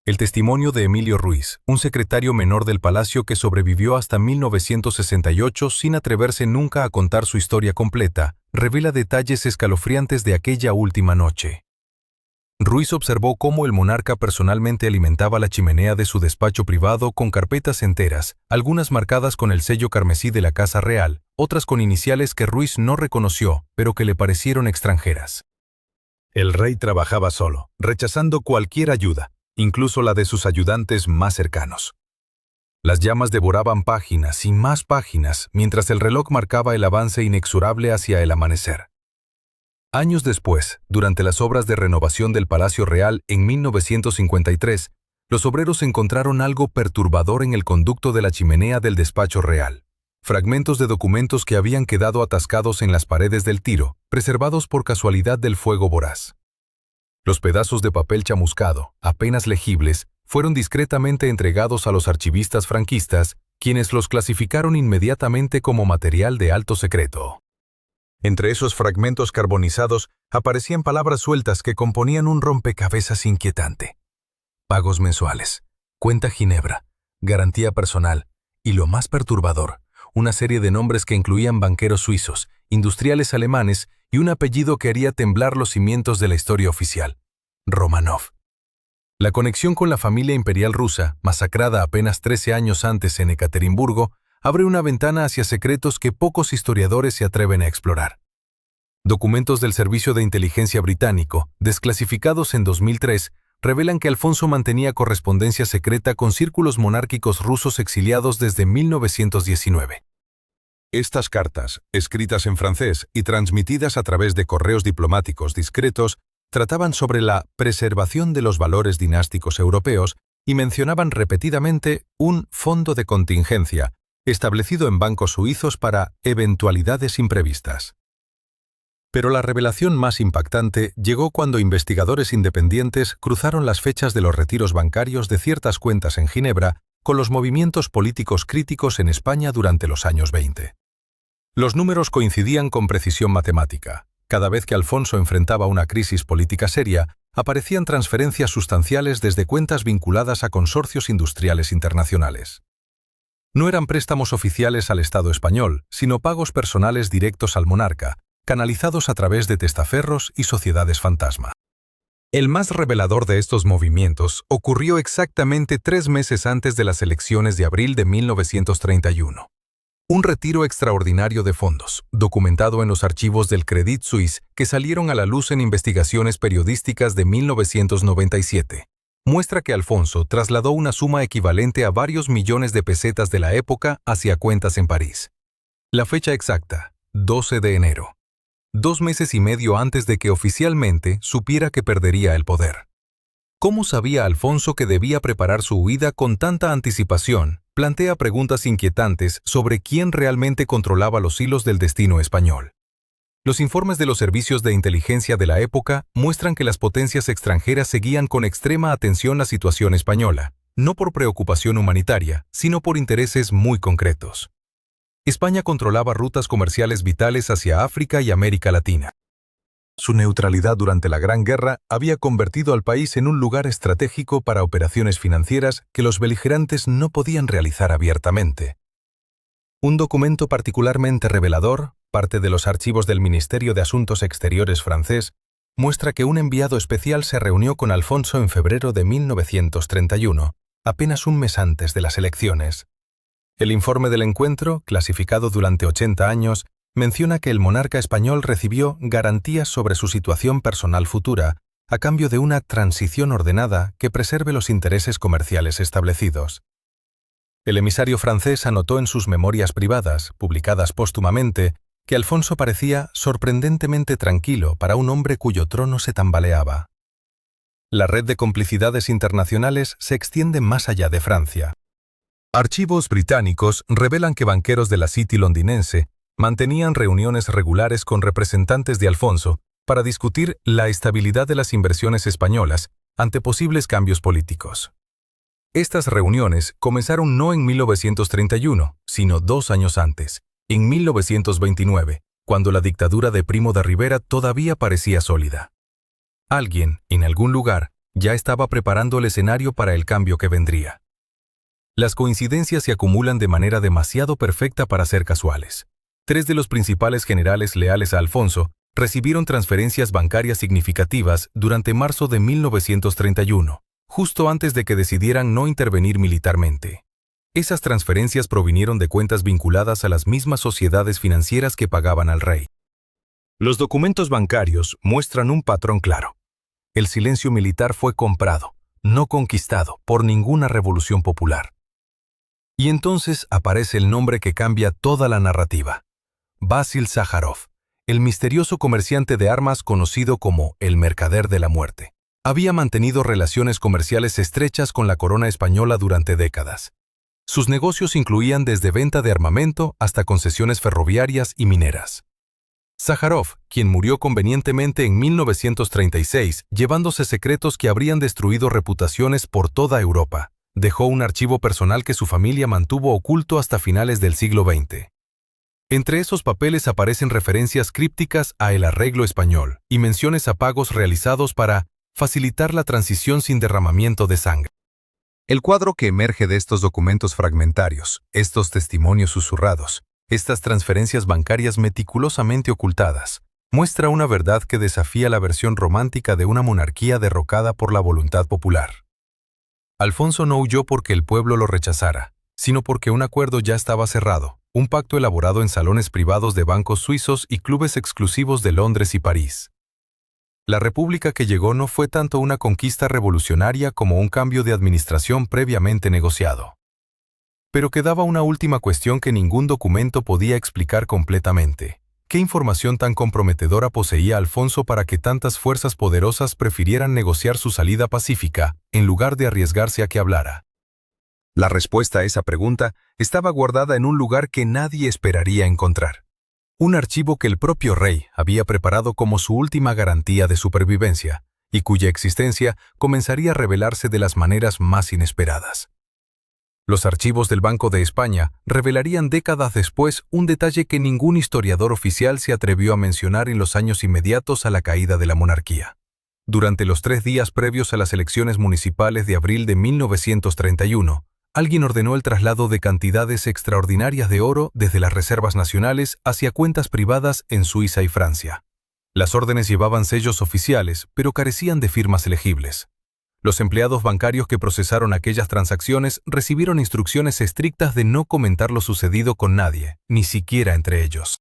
El testimonio de Emilio Ruiz, un secretario menor del palacio que sobrevivió hasta 1968 sin atreverse nunca a contar su historia completa, revela detalles escalofriantes de aquella última noche. Ruiz observó cómo el monarca personalmente alimentaba la chimenea de su despacho privado con carpetas enteras, algunas marcadas con el sello carmesí de la Casa Real, otras con iniciales que Ruiz no reconoció, pero que le parecieron extranjeras. El rey trabajaba solo, rechazando cualquier ayuda, incluso la de sus ayudantes más cercanos. Las llamas devoraban páginas y más páginas, mientras el reloj marcaba el avance inexorable hacia el amanecer. Años después, durante las obras de renovación del Palacio Real en 1953, los obreros encontraron algo perturbador en el conducto de la chimenea del despacho real. Fragmentos de documentos que habían quedado atascados en las paredes del tiro, preservados por casualidad del fuego voraz. Los pedazos de papel chamuscado, apenas legibles, fueron discretamente entregados a los archivistas franquistas, quienes los clasificaron inmediatamente como material de alto secreto. Entre esos fragmentos carbonizados aparecían palabras sueltas que componían un rompecabezas inquietante. Pagos mensuales, cuenta Ginebra, garantía personal y, lo más perturbador, una serie de nombres que incluían banqueros suizos, industriales alemanes y un apellido que haría temblar los cimientos de la historia oficial: Romanov. La conexión con la familia imperial rusa, masacrada apenas 13 años antes en Ekaterimburgo, abre una ventana hacia secretos que pocos historiadores se atreven a explorar. Documentos del Servicio de Inteligencia británico, desclasificados en 2003, revelan que Alfonso mantenía correspondencia secreta con círculos monárquicos rusos exiliados desde 1919. Estas cartas, escritas en francés y transmitidas a través de correos diplomáticos discretos, trataban sobre la preservación de los valores dinásticos europeos y mencionaban repetidamente un fondo de contingencia, establecido en bancos suizos para eventualidades imprevistas. Pero la revelación más impactante llegó cuando investigadores independientes cruzaron las fechas de los retiros bancarios de ciertas cuentas en Ginebra con los movimientos políticos críticos en España durante los años 20. Los números coincidían con precisión matemática. Cada vez que Alfonso enfrentaba una crisis política seria, aparecían transferencias sustanciales desde cuentas vinculadas a consorcios industriales internacionales. No eran préstamos oficiales al Estado español, sino pagos personales directos al monarca, canalizados a través de testaferros y sociedades fantasma. El más revelador de estos movimientos ocurrió exactamente 3 meses antes de las elecciones de abril de 1931. Un retiro extraordinario de fondos, documentado en los archivos del Credit Suisse que salieron a la luz en investigaciones periodísticas de 1997. Muestra que Alfonso trasladó una suma equivalente a varios millones de pesetas de la época hacia cuentas en París. La fecha exacta, 12 de enero. 2 meses y medio antes de que oficialmente supiera que perdería el poder. ¿Cómo sabía Alfonso que debía preparar su huida con tanta anticipación? Plantea preguntas inquietantes sobre quién realmente controlaba los hilos del destino español. Los informes de los servicios de inteligencia de la época muestran que las potencias extranjeras seguían con extrema atención la situación española, no por preocupación humanitaria, sino por intereses muy concretos. España controlaba rutas comerciales vitales hacia África y América Latina. Su neutralidad durante la Gran Guerra había convertido al país en un lugar estratégico para operaciones financieras que los beligerantes no podían realizar abiertamente. Un documento particularmente revelador, parte de los archivos del Ministerio de Asuntos Exteriores francés, muestra que un enviado especial se reunió con Alfonso en febrero de 1931, apenas un mes antes de las elecciones. El informe del encuentro, clasificado durante 80 años, menciona que el monarca español recibió garantías sobre su situación personal futura a cambio de una transición ordenada que preserve los intereses comerciales establecidos. El emisario francés anotó en sus memorias privadas, publicadas póstumamente, que Alfonso parecía sorprendentemente tranquilo para un hombre cuyo trono se tambaleaba. La red de complicidades internacionales se extiende más allá de Francia. Archivos británicos revelan que banqueros de la City londinense mantenían reuniones regulares con representantes de Alfonso para discutir la estabilidad de las inversiones españolas ante posibles cambios políticos. Estas reuniones comenzaron no en 1931, sino 2 años antes, en 1929, cuando la dictadura de Primo de Rivera todavía parecía sólida. Alguien, en algún lugar, ya estaba preparando el escenario para el cambio que vendría. Las coincidencias se acumulan de manera demasiado perfecta para ser casuales. 3 de los principales generales leales a Alfonso recibieron transferencias bancarias significativas durante marzo de 1931, justo antes de que decidieran no intervenir militarmente. Esas transferencias provinieron de cuentas vinculadas a las mismas sociedades financieras que pagaban al rey. Los documentos bancarios muestran un patrón claro. El silencio militar fue comprado, no conquistado, por ninguna revolución popular. Y entonces aparece el nombre que cambia toda la narrativa. Basil Sájarov, el misterioso comerciante de armas conocido como el Mercader de la Muerte. Había mantenido relaciones comerciales estrechas con la corona española durante décadas. Sus negocios incluían desde venta de armamento hasta concesiones ferroviarias y mineras. Sájarov, quien murió convenientemente en 1936, llevándose secretos que habrían destruido reputaciones por toda Europa, dejó un archivo personal que su familia mantuvo oculto hasta finales del siglo XX. Entre esos papeles aparecen referencias crípticas a el arreglo español y menciones a pagos realizados para facilitar la transición sin derramamiento de sangre. El cuadro que emerge de estos documentos fragmentarios, estos testimonios susurrados, estas transferencias bancarias meticulosamente ocultadas, muestra una verdad que desafía la versión romántica de una monarquía derrocada por la voluntad popular. Alfonso no huyó porque el pueblo lo rechazara, sino porque un acuerdo ya estaba cerrado, un pacto elaborado en salones privados de bancos suizos y clubes exclusivos de Londres y París. La república que llegó no fue tanto una conquista revolucionaria como un cambio de administración previamente negociado. Pero quedaba una última cuestión que ningún documento podía explicar completamente. ¿Qué información tan comprometedora poseía Alfonso para que tantas fuerzas poderosas prefirieran negociar su salida pacífica en lugar de arriesgarse a que hablara? La respuesta a esa pregunta estaba guardada en un lugar que nadie esperaría encontrar. Un archivo que el propio rey había preparado como su última garantía de supervivencia y cuya existencia comenzaría a revelarse de las maneras más inesperadas. Los archivos del Banco de España revelarían décadas después un detalle que ningún historiador oficial se atrevió a mencionar en los años inmediatos a la caída de la monarquía. Durante los 3 días previos a las elecciones municipales de abril de 1931, alguien ordenó el traslado de cantidades extraordinarias de oro desde las reservas nacionales hacia cuentas privadas en Suiza y Francia. Las órdenes llevaban sellos oficiales, pero carecían de firmas legibles. Los empleados bancarios que procesaron aquellas transacciones recibieron instrucciones estrictas de no comentar lo sucedido con nadie, ni siquiera entre ellos.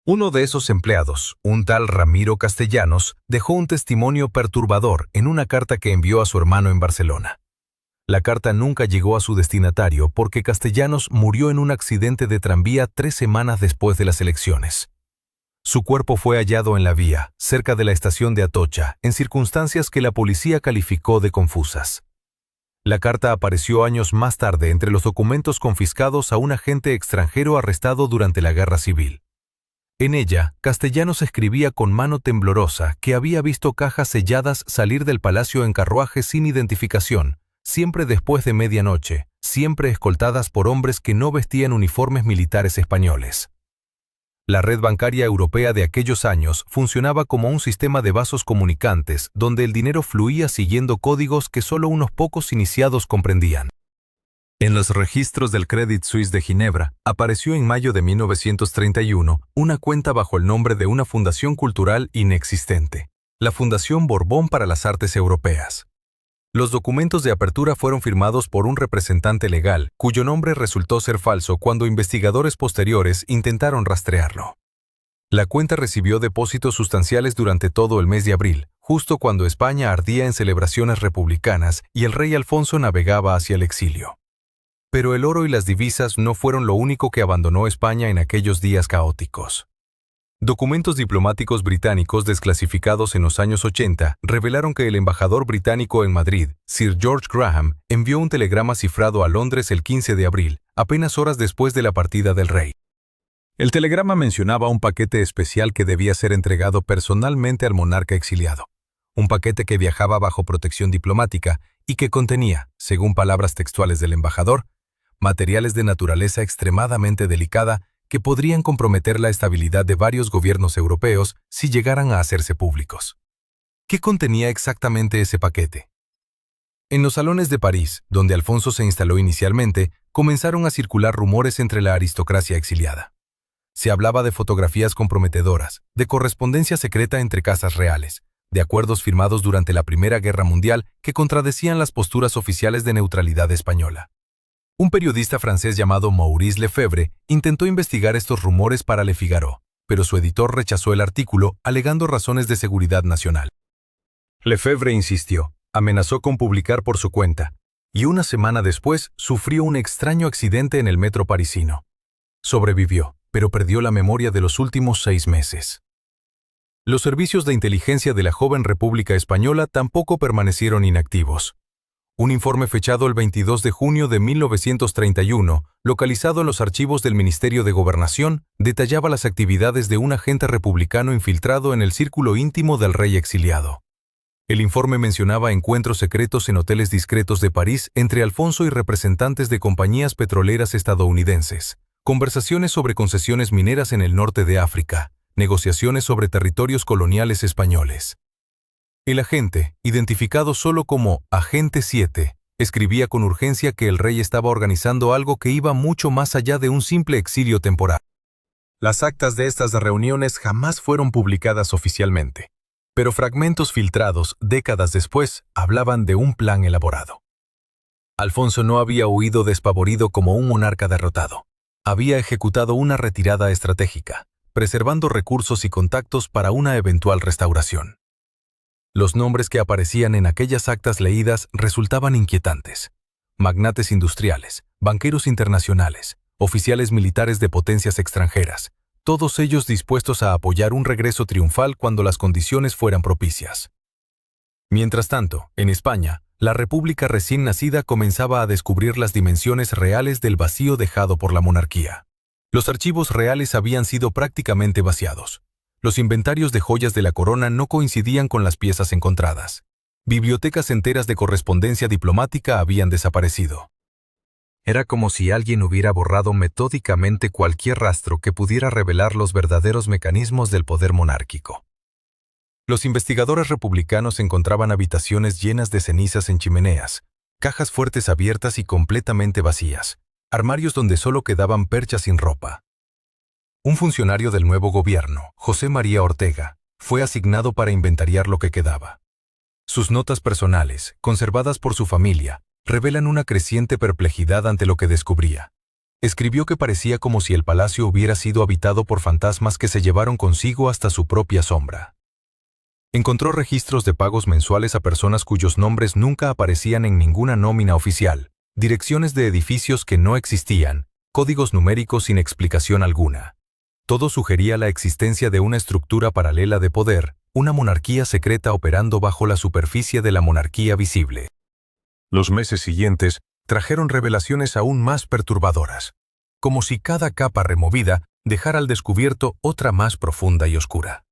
Uno de esos empleados, un tal Ramiro Castellanos, dejó un testimonio perturbador en una carta que envió a su hermano en Barcelona. La carta nunca llegó a su destinatario porque Castellanos murió en un accidente de tranvía 3 semanas después de las elecciones. Su cuerpo fue hallado en la vía, cerca de la estación de Atocha, en circunstancias que la policía calificó de confusas. La carta apareció años más tarde entre los documentos confiscados a un agente extranjero arrestado durante la Guerra Civil. En ella, Castellanos escribía con mano temblorosa que había visto cajas selladas salir del palacio en carruajes sin identificación, siempre después de medianoche, siempre escoltadas por hombres que no vestían uniformes militares españoles. La red bancaria europea de aquellos años funcionaba como un sistema de vasos comunicantes donde el dinero fluía siguiendo códigos que solo unos pocos iniciados comprendían. En los registros del Credit Suisse de Ginebra, apareció en mayo de 1931 una cuenta bajo el nombre de una fundación cultural inexistente, la Fundación Borbón para las Artes Europeas. Los documentos de apertura fueron firmados por un representante legal, cuyo nombre resultó ser falso cuando investigadores posteriores intentaron rastrearlo. La cuenta recibió depósitos sustanciales durante todo el mes de abril, justo cuando España ardía en celebraciones republicanas y el rey Alfonso navegaba hacia el exilio. Pero el oro y las divisas no fueron lo único que abandonó España en aquellos días caóticos. Documentos diplomáticos británicos desclasificados en los años 80 revelaron que el embajador británico en Madrid, Sir George Graham, envió un telegrama cifrado a Londres el 15 de abril, apenas horas después de la partida del rey. El telegrama mencionaba un paquete especial que debía ser entregado personalmente al monarca exiliado, un paquete que viajaba bajo protección diplomática y que contenía, según palabras textuales del embajador, materiales de naturaleza extremadamente delicada que podrían comprometer la estabilidad de varios gobiernos europeos si llegaran a hacerse públicos. ¿Qué contenía exactamente ese paquete? En los salones de París, donde Alfonso se instaló inicialmente, comenzaron a circular rumores entre la aristocracia exiliada. Se hablaba de fotografías comprometedoras, de correspondencia secreta entre casas reales, de acuerdos firmados durante la Primera Guerra Mundial que contradecían las posturas oficiales de neutralidad española. Un periodista francés llamado Maurice Lefebvre intentó investigar estos rumores para Le Figaro, pero su editor rechazó el artículo alegando razones de seguridad nacional. Lefebvre insistió, amenazó con publicar por su cuenta, y una semana después sufrió un extraño accidente en el metro parisino. Sobrevivió, pero perdió la memoria de los últimos 6 meses. Los servicios de inteligencia de la joven República Española tampoco permanecieron inactivos. Un informe fechado el 22 de junio de 1931, localizado en los archivos del Ministerio de Gobernación, detallaba las actividades de un agente republicano infiltrado en el círculo íntimo del rey exiliado. El informe mencionaba encuentros secretos en hoteles discretos de París entre Alfonso y representantes de compañías petroleras estadounidenses, conversaciones sobre concesiones mineras en el norte de África, negociaciones sobre territorios coloniales españoles. El agente, identificado solo como Agente 7, escribía con urgencia que el rey estaba organizando algo que iba mucho más allá de un simple exilio temporal. Las actas de estas reuniones jamás fueron publicadas oficialmente, pero fragmentos filtrados décadas después hablaban de un plan elaborado. Alfonso no había huido despavorido como un monarca derrotado. Había ejecutado una retirada estratégica, preservando recursos y contactos para una eventual restauración. Los nombres que aparecían en aquellas actas leídas resultaban inquietantes. Magnates industriales, banqueros internacionales, oficiales militares de potencias extranjeras, todos ellos dispuestos a apoyar un regreso triunfal cuando las condiciones fueran propicias. Mientras tanto, en España, la República recién nacida comenzaba a descubrir las dimensiones reales del vacío dejado por la monarquía. Los archivos reales habían sido prácticamente vaciados. Los inventarios de joyas de la corona no coincidían con las piezas encontradas. Bibliotecas enteras de correspondencia diplomática habían desaparecido. Era como si alguien hubiera borrado metódicamente cualquier rastro que pudiera revelar los verdaderos mecanismos del poder monárquico. Los investigadores republicanos encontraban habitaciones llenas de cenizas en chimeneas, cajas fuertes abiertas y completamente vacías, armarios donde solo quedaban perchas sin ropa. Un funcionario del nuevo gobierno, José María Ortega, fue asignado para inventariar lo que quedaba. Sus notas personales, conservadas por su familia, revelan una creciente perplejidad ante lo que descubría. Escribió que parecía como si el palacio hubiera sido habitado por fantasmas que se llevaron consigo hasta su propia sombra. Encontró registros de pagos mensuales a personas cuyos nombres nunca aparecían en ninguna nómina oficial, direcciones de edificios que no existían, códigos numéricos sin explicación alguna. Todo sugería la existencia de una estructura paralela de poder, una monarquía secreta operando bajo la superficie de la monarquía visible. Los meses siguientes trajeron revelaciones aún más perturbadoras, como si cada capa removida dejara al descubierto otra más profunda y oscura.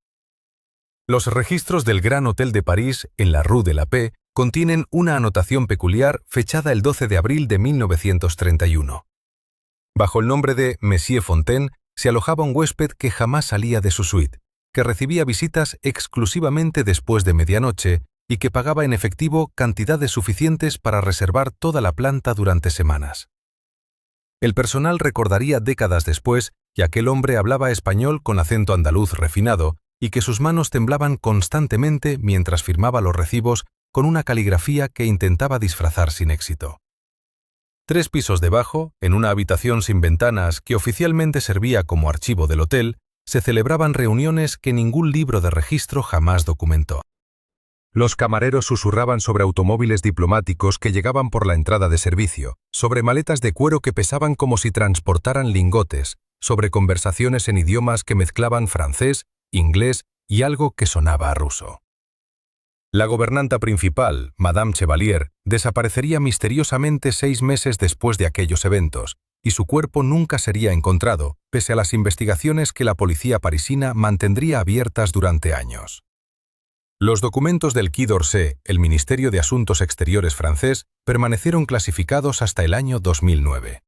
Los registros del Gran Hotel de París, en la Rue de la Paix, contienen una anotación peculiar fechada el 12 de abril de 1931. Bajo el nombre de Monsieur Fontaine, se alojaba un huésped que jamás salía de su suite, que recibía visitas exclusivamente después de medianoche y que pagaba en efectivo cantidades suficientes para reservar toda la planta durante semanas. El personal recordaría décadas después que aquel hombre hablaba español con acento andaluz refinado y que sus manos temblaban constantemente mientras firmaba los recibos con una caligrafía que intentaba disfrazar sin éxito. 3 pisos debajo, en una habitación sin ventanas que oficialmente servía como archivo del hotel, se celebraban reuniones que ningún libro de registro jamás documentó. Los camareros susurraban sobre automóviles diplomáticos que llegaban por la entrada de servicio, sobre maletas de cuero que pesaban como si transportaran lingotes, sobre conversaciones en idiomas que mezclaban francés, inglés y algo que sonaba a ruso. La gobernanta principal, Madame Chevalier, desaparecería misteriosamente 6 meses después de aquellos eventos, y su cuerpo nunca sería encontrado, pese a las investigaciones que la policía parisina mantendría abiertas durante años. Los documentos del Quai d'Orsay, el Ministerio de Asuntos Exteriores francés, permanecieron clasificados hasta el año 2009.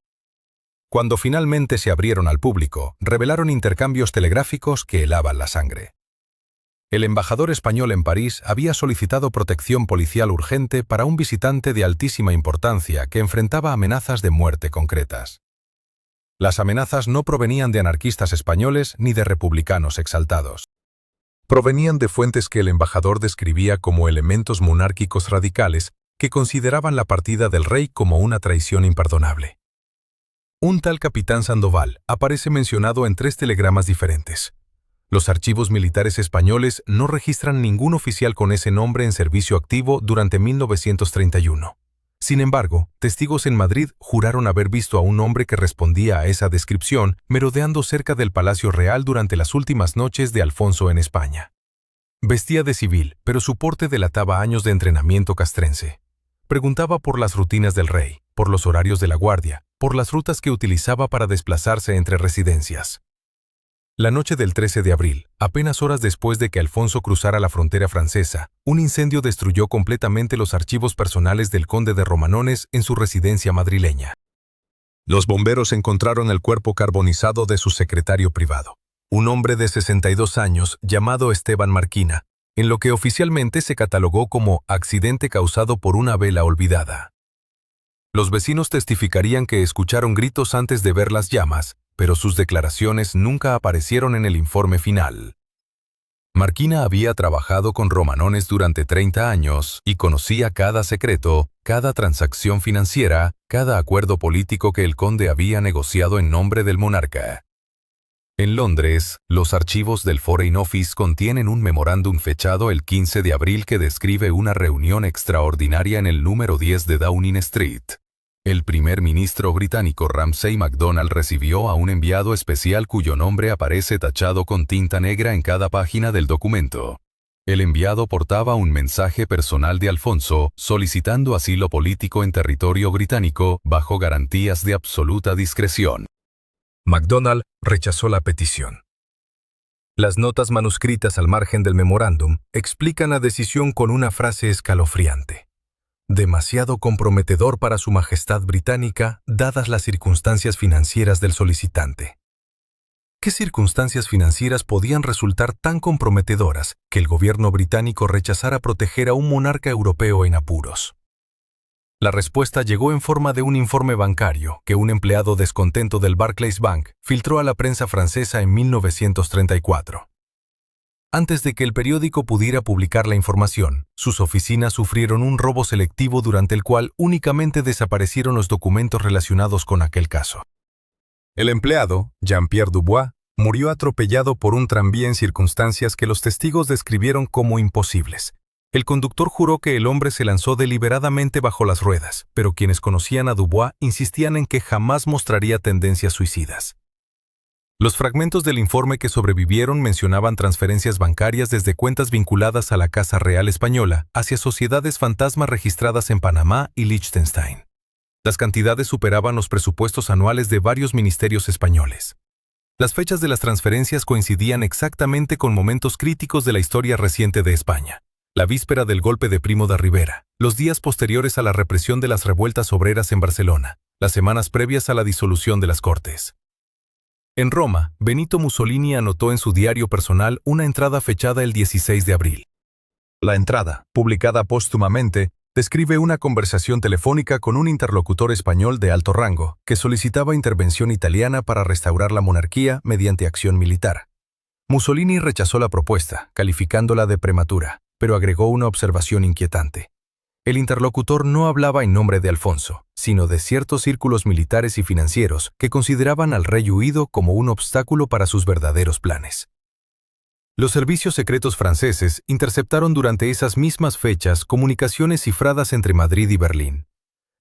Cuando finalmente se abrieron al público, revelaron intercambios telegráficos que helaban la sangre. El embajador español en París había solicitado protección policial urgente para un visitante de altísima importancia que enfrentaba amenazas de muerte concretas. Las amenazas no provenían de anarquistas españoles ni de republicanos exaltados. Provenían de fuentes que el embajador describía como elementos monárquicos radicales que consideraban la partida del rey como una traición imperdonable. Un tal capitán Sandoval aparece mencionado en 3 telegramas diferentes. Los archivos militares españoles no registran ningún oficial con ese nombre en servicio activo durante 1931. Sin embargo, testigos en Madrid juraron haber visto a un hombre que respondía a esa descripción merodeando cerca del Palacio Real durante las últimas noches de Alfonso en España. Vestía de civil, pero su porte delataba años de entrenamiento castrense. Preguntaba por las rutinas del rey, por los horarios de la guardia, por las rutas que utilizaba para desplazarse entre residencias. La noche del 13 de abril, apenas horas después de que Alfonso cruzara la frontera francesa, un incendio destruyó completamente los archivos personales del conde de Romanones en su residencia madrileña. Los bomberos encontraron el cuerpo carbonizado de su secretario privado, un hombre de 62 años llamado Esteban Marquina, en lo que oficialmente se catalogó como accidente causado por una vela olvidada. Los vecinos testificarían que escucharon gritos antes de ver las llamas, pero sus declaraciones nunca aparecieron en el informe final. Marquina había trabajado con Romanones durante 30 años y conocía cada secreto, cada transacción financiera, cada acuerdo político que el conde había negociado en nombre del monarca. En Londres, los archivos del Foreign Office contienen un memorándum fechado el 15 de abril que describe una reunión extraordinaria en el número 10 de Downing Street. El primer ministro británico Ramsay MacDonald recibió a un enviado especial cuyo nombre aparece tachado con tinta negra en cada página del documento. El enviado portaba un mensaje personal de Alfonso solicitando asilo político en territorio británico bajo garantías de absoluta discreción. MacDonald rechazó la petición. Las notas manuscritas al margen del memorándum explican la decisión con una frase escalofriante. Demasiado comprometedor para Su Majestad Británica, dadas las circunstancias financieras del solicitante. ¿Qué circunstancias financieras podían resultar tan comprometedoras que el gobierno británico rechazara proteger a un monarca europeo en apuros? La respuesta llegó en forma de un informe bancario que un empleado descontento del Barclays Bank filtró a la prensa francesa en 1934. Antes de que el periódico pudiera publicar la información, sus oficinas sufrieron un robo selectivo durante el cual únicamente desaparecieron los documentos relacionados con aquel caso. El empleado, Jean-Pierre Dubois, murió atropellado por un tranvía en circunstancias que los testigos describieron como imposibles. El conductor juró que el hombre se lanzó deliberadamente bajo las ruedas, pero quienes conocían a Dubois insistían en que jamás mostraría tendencias suicidas. Los fragmentos del informe que sobrevivieron mencionaban transferencias bancarias desde cuentas vinculadas a la Casa Real Española hacia sociedades fantasma registradas en Panamá y Liechtenstein. Las cantidades superaban los presupuestos anuales de varios ministerios españoles. Las fechas de las transferencias coincidían exactamente con momentos críticos de la historia reciente de España. La víspera del golpe de Primo de Rivera, los días posteriores a la represión de las revueltas obreras en Barcelona, las semanas previas a la disolución de las Cortes. En Roma, Benito Mussolini anotó en su diario personal una entrada fechada el 16 de abril. La entrada, publicada póstumamente, describe una conversación telefónica con un interlocutor español de alto rango que solicitaba intervención italiana para restaurar la monarquía mediante acción militar. Mussolini rechazó la propuesta, calificándola de prematura, pero agregó una observación inquietante. El interlocutor no hablaba en nombre de Alfonso, sino de ciertos círculos militares y financieros que consideraban al rey huido como un obstáculo para sus verdaderos planes. Los servicios secretos franceses interceptaron durante esas mismas fechas comunicaciones cifradas entre Madrid y Berlín.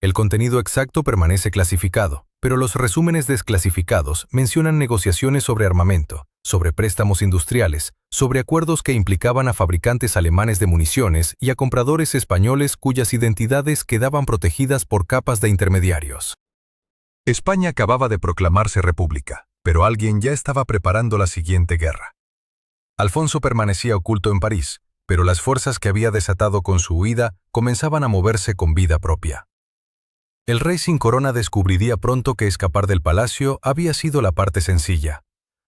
El contenido exacto permanece clasificado, pero los resúmenes desclasificados mencionan negociaciones sobre armamento, sobre préstamos industriales, sobre acuerdos que implicaban a fabricantes alemanes de municiones y a compradores españoles cuyas identidades quedaban protegidas por capas de intermediarios. España acababa de proclamarse república, pero alguien ya estaba preparando la siguiente guerra. Alfonso permanecía oculto en París, pero las fuerzas que había desatado con su huida comenzaban a moverse con vida propia. El rey sin corona descubriría pronto que escapar del palacio había sido la parte sencilla.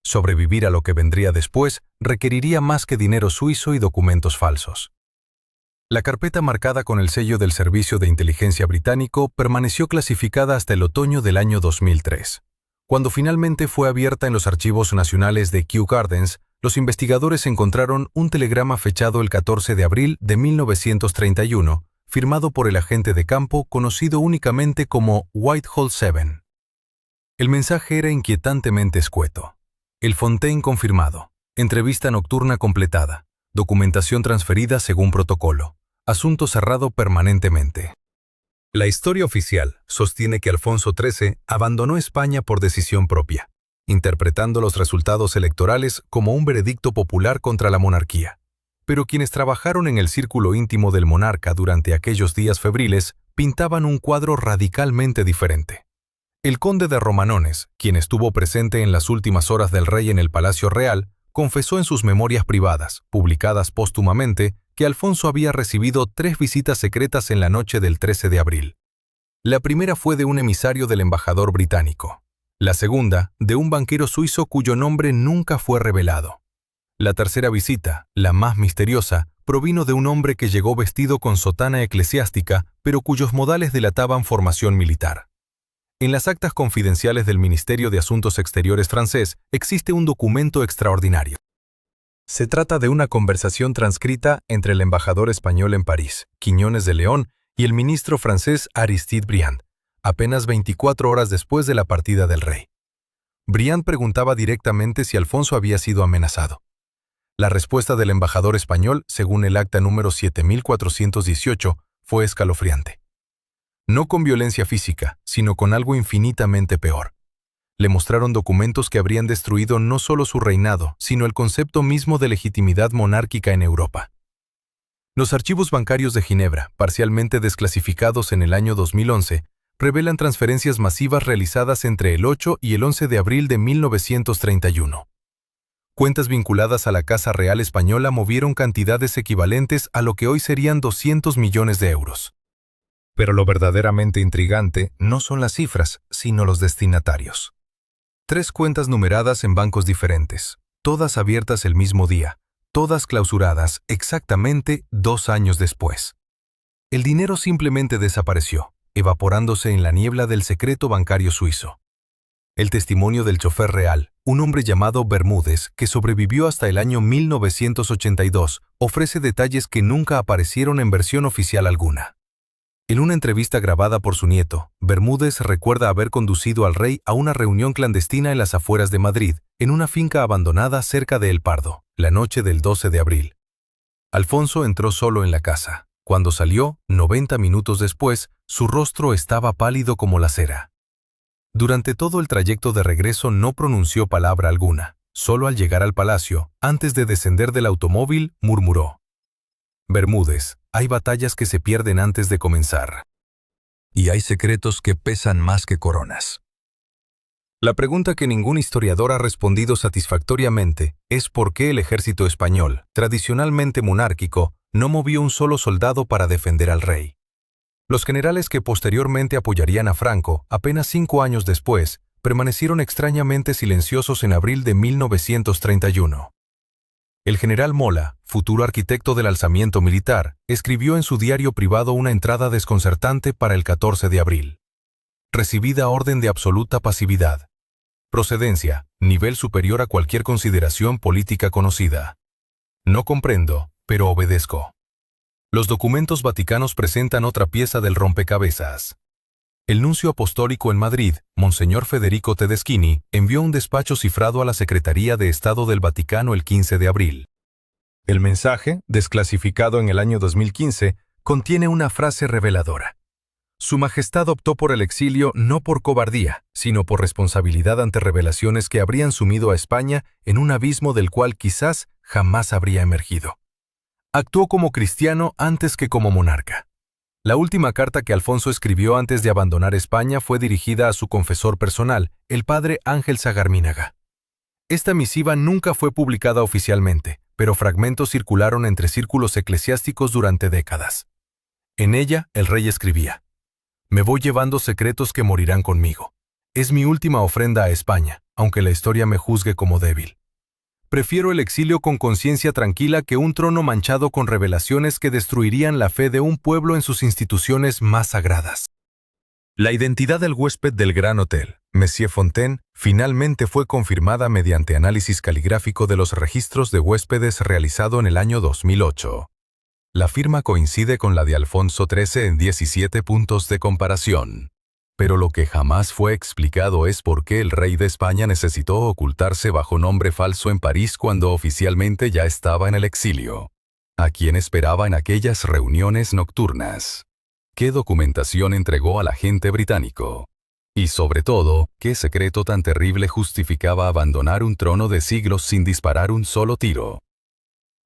Sobrevivir a lo que vendría después requeriría más que dinero suizo y documentos falsos. La carpeta marcada con el sello del Servicio de Inteligencia británico permaneció clasificada hasta el otoño del año 2003. Cuando finalmente fue abierta en los archivos nacionales de Kew Gardens, los investigadores encontraron un telegrama fechado el 14 de abril de 1931, firmado por el agente de campo conocido únicamente como Whitehall 7. El mensaje era inquietantemente escueto. El Fontaine confirmado. Entrevista nocturna completada. Documentación transferida según protocolo. Asunto cerrado permanentemente. La historia oficial sostiene que Alfonso XIII abandonó España por decisión propia, interpretando los resultados electorales como un veredicto popular contra la monarquía. Pero quienes trabajaron en el círculo íntimo del monarca durante aquellos días febriles pintaban un cuadro radicalmente diferente. El conde de Romanones, quien estuvo presente en las últimas horas del rey en el Palacio Real, confesó en sus memorias privadas, publicadas póstumamente, que Alfonso había recibido 3 visitas secretas en la noche del 13 de abril. La primera fue de un emisario del embajador británico. La segunda, de un banquero suizo cuyo nombre nunca fue revelado. La tercera visita, la más misteriosa, provino de un hombre que llegó vestido con sotana eclesiástica, pero cuyos modales delataban formación militar. En las actas confidenciales del Ministerio de Asuntos Exteriores francés existe un documento extraordinario. Se trata de una conversación transcrita entre el embajador español en París, Quiñones de León, y el ministro francés Aristide Briand, apenas 24 horas después de la partida del rey. Briand preguntaba directamente si Alfonso había sido amenazado. La respuesta del embajador español, según el acta número 7418, fue escalofriante. No con violencia física, sino con algo infinitamente peor. Le mostraron documentos que habrían destruido no solo su reinado, sino el concepto mismo de legitimidad monárquica en Europa. Los archivos bancarios de Ginebra, parcialmente desclasificados en el año 2011, revelan transferencias masivas realizadas entre el 8 y el 11 de abril de 1931. Cuentas vinculadas a la Casa Real Española movieron cantidades equivalentes a lo que hoy serían 200 millones de euros. Pero lo verdaderamente intrigante no son las cifras, sino los destinatarios. 3 cuentas numeradas en bancos diferentes, todas abiertas el mismo día, todas clausuradas exactamente 2 años después. El dinero simplemente desapareció, evaporándose en la niebla del secreto bancario suizo. El testimonio del chofer real, un hombre llamado Bermúdez, que sobrevivió hasta el año 1982, ofrece detalles que nunca aparecieron en versión oficial alguna. En una entrevista grabada por su nieto, Bermúdez recuerda haber conducido al rey a una reunión clandestina en las afueras de Madrid, en una finca abandonada cerca de El Pardo, la noche del 12 de abril. Alfonso entró solo en la casa. Cuando salió, 90 minutos después, su rostro estaba pálido como la cera. Durante todo el trayecto de regreso no pronunció palabra alguna. Solo al llegar al palacio, antes de descender del automóvil, murmuró: Bermúdez, hay batallas que se pierden antes de comenzar. Y hay secretos que pesan más que coronas. La pregunta que ningún historiador ha respondido satisfactoriamente es por qué el ejército español, tradicionalmente monárquico, no movió un solo soldado para defender al rey. Los generales que posteriormente apoyarían a Franco, apenas 5 años después, permanecieron extrañamente silenciosos en abril de 1931. El general Mola, futuro arquitecto del alzamiento militar, escribió en su diario privado una entrada desconcertante para el 14 de abril. Recibida orden de absoluta pasividad. Procedencia, nivel superior a cualquier consideración política conocida. No comprendo, pero obedezco. Los documentos vaticanos presentan otra pieza del rompecabezas. El nuncio apostólico en Madrid, Monseñor Federico Tedeschini, envió un despacho cifrado a la Secretaría de Estado del Vaticano el 15 de abril. El mensaje, desclasificado en el año 2015, contiene una frase reveladora. Su Majestad optó por el exilio no por cobardía, sino por responsabilidad ante revelaciones que habrían sumido a España en un abismo del cual quizás jamás habría emergido. Actuó como cristiano antes que como monarca. La última carta que Alfonso escribió antes de abandonar España fue dirigida a su confesor personal, el padre Ángel Sagarminaga. Esta misiva nunca fue publicada oficialmente, pero fragmentos circularon entre círculos eclesiásticos durante décadas. En ella, el rey escribía: «Me voy llevando secretos que morirán conmigo. Es mi última ofrenda a España, aunque la historia me juzgue como débil. Prefiero el exilio con conciencia tranquila que un trono manchado con revelaciones que destruirían la fe de un pueblo en sus instituciones más sagradas». La identidad del huésped del Gran Hotel, Monsieur Fontaine finalmente fue confirmada mediante análisis caligráfico de los registros de huéspedes realizado en el año 2008. La firma coincide con la de Alfonso XIII en 17 puntos de comparación. Pero lo que jamás fue explicado es por qué el rey de España necesitó ocultarse bajo nombre falso en París cuando oficialmente ya estaba en el exilio. ¿A quién esperaba en aquellas reuniones nocturnas? ¿Qué documentación entregó al agente británico? Y sobre todo, ¿qué secreto tan terrible justificaba abandonar un trono de siglos sin disparar un solo tiro?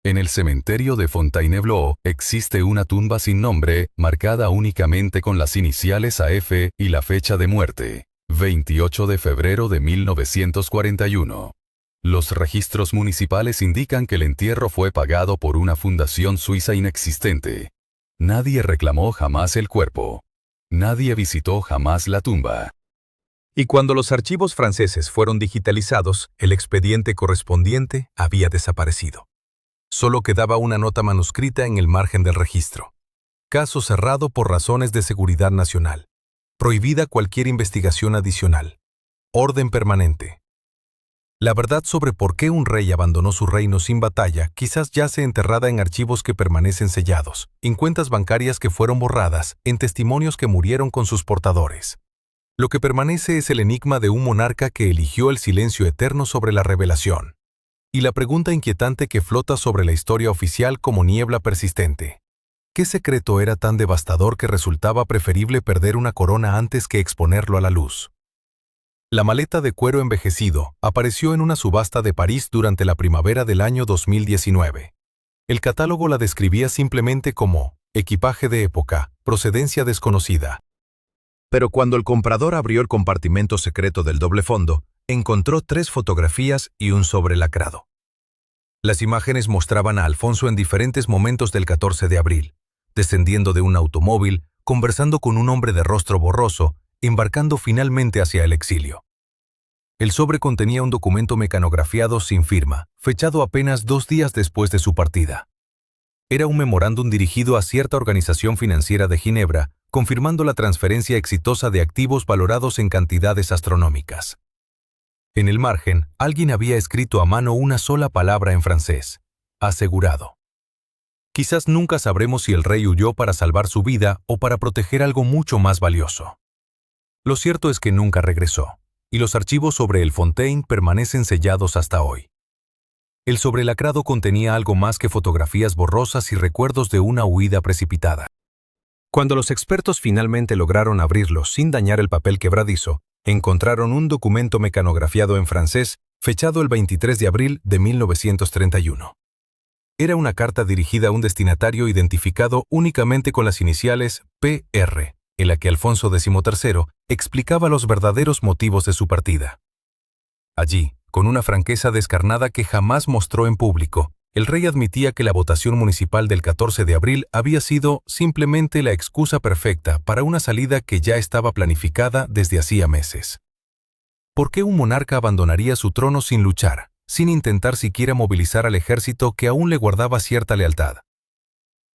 En el cementerio de Fontainebleau existe una tumba sin nombre, marcada únicamente con las iniciales AF y la fecha de muerte, 28 de febrero de 1941. Los registros municipales indican que el entierro fue pagado por una fundación suiza inexistente. Nadie reclamó jamás el cuerpo. Nadie visitó jamás la tumba. Y cuando los archivos franceses fueron digitalizados, el expediente correspondiente había desaparecido. Solo quedaba una nota manuscrita en el margen del registro. Caso cerrado por razones de seguridad nacional. Prohibida cualquier investigación adicional. Orden permanente. La verdad sobre por qué un rey abandonó su reino sin batalla quizás yace enterrada en archivos que permanecen sellados, en cuentas bancarias que fueron borradas, en testimonios que murieron con sus portadores. Lo que permanece es el enigma de un monarca que eligió el silencio eterno sobre la revelación. Y la pregunta inquietante que flota sobre la historia oficial como niebla persistente. ¿Qué secreto era tan devastador que resultaba preferible perder una corona antes que exponerlo a la luz? La maleta de cuero envejecido apareció en una subasta de París durante la primavera del año 2019. El catálogo la describía simplemente como equipaje de época, procedencia desconocida. Pero cuando el comprador abrió el compartimento secreto del doble fondo, encontró 3 fotografías y un sobre lacrado. Las imágenes mostraban a Alfonso en diferentes momentos del 14 de abril, descendiendo de un automóvil, conversando con un hombre de rostro borroso, embarcando finalmente hacia el exilio. El sobre contenía un documento mecanografiado sin firma, fechado apenas 2 días después de su partida. Era un memorándum dirigido a cierta organización financiera de Ginebra, confirmando la transferencia exitosa de activos valorados en cantidades astronómicas. En el margen, alguien había escrito a mano una sola palabra en francés: asegurado. Quizás nunca sabremos si el rey huyó para salvar su vida o para proteger algo mucho más valioso. Lo cierto es que nunca regresó, y los archivos sobre el Fontaine permanecen sellados hasta hoy. El sobrelacrado contenía algo más que fotografías borrosas y recuerdos de una huida precipitada. Cuando los expertos finalmente lograron abrirlo sin dañar el papel quebradizo, encontraron un documento mecanografiado en francés, fechado el 23 de abril de 1931. Era una carta dirigida a un destinatario identificado únicamente con las iniciales PR, en la que Alfonso XIII explicaba los verdaderos motivos de su partida. Allí, con una franqueza descarnada que jamás mostró en público, el rey admitía que la votación municipal del 14 de abril había sido simplemente la excusa perfecta para una salida que ya estaba planificada desde hacía meses. ¿Por qué un monarca abandonaría su trono sin luchar, sin intentar siquiera movilizar al ejército que aún le guardaba cierta lealtad?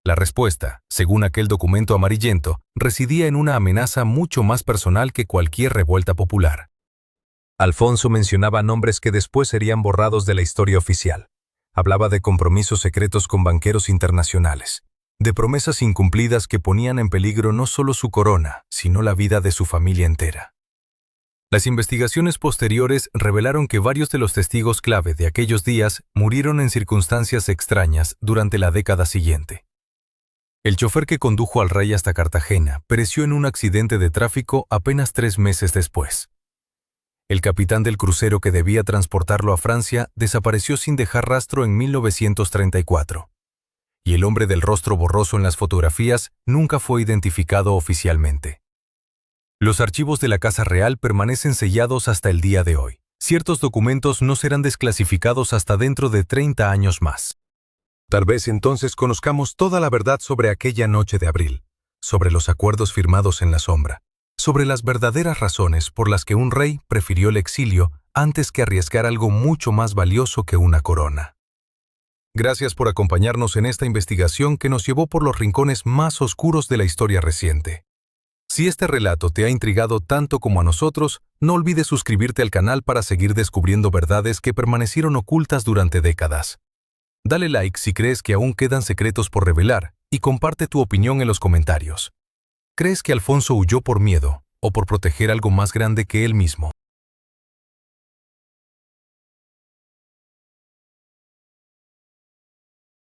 La respuesta, según aquel documento amarillento, residía en una amenaza mucho más personal que cualquier revuelta popular. Alfonso mencionaba nombres que después serían borrados de la historia oficial. Hablaba de compromisos secretos con banqueros internacionales, de promesas incumplidas que ponían en peligro no solo su corona, sino la vida de su familia entera. Las investigaciones posteriores revelaron que varios de los testigos clave de aquellos días murieron en circunstancias extrañas durante la década siguiente. El chofer que condujo al rey hasta Cartagena pereció en un accidente de tráfico apenas 3 meses después. El capitán del crucero que debía transportarlo a Francia desapareció sin dejar rastro en 1934. Y el hombre del rostro borroso en las fotografías nunca fue identificado oficialmente. Los archivos de la Casa Real permanecen sellados hasta el día de hoy. Ciertos documentos no serán desclasificados hasta dentro de 30 años más. Tal vez entonces conozcamos toda la verdad sobre aquella noche de abril, sobre los acuerdos firmados en la sombra, sobre las verdaderas razones por las que un rey prefirió el exilio antes que arriesgar algo mucho más valioso que una corona. Gracias por acompañarnos en esta investigación que nos llevó por los rincones más oscuros de la historia reciente. Si este relato te ha intrigado tanto como a nosotros, no olvides suscribirte al canal para seguir descubriendo verdades que permanecieron ocultas durante décadas. Dale like si crees que aún quedan secretos por revelar y comparte tu opinión en los comentarios. ¿Crees que Alfonso huyó por miedo o por proteger algo más grande que él mismo?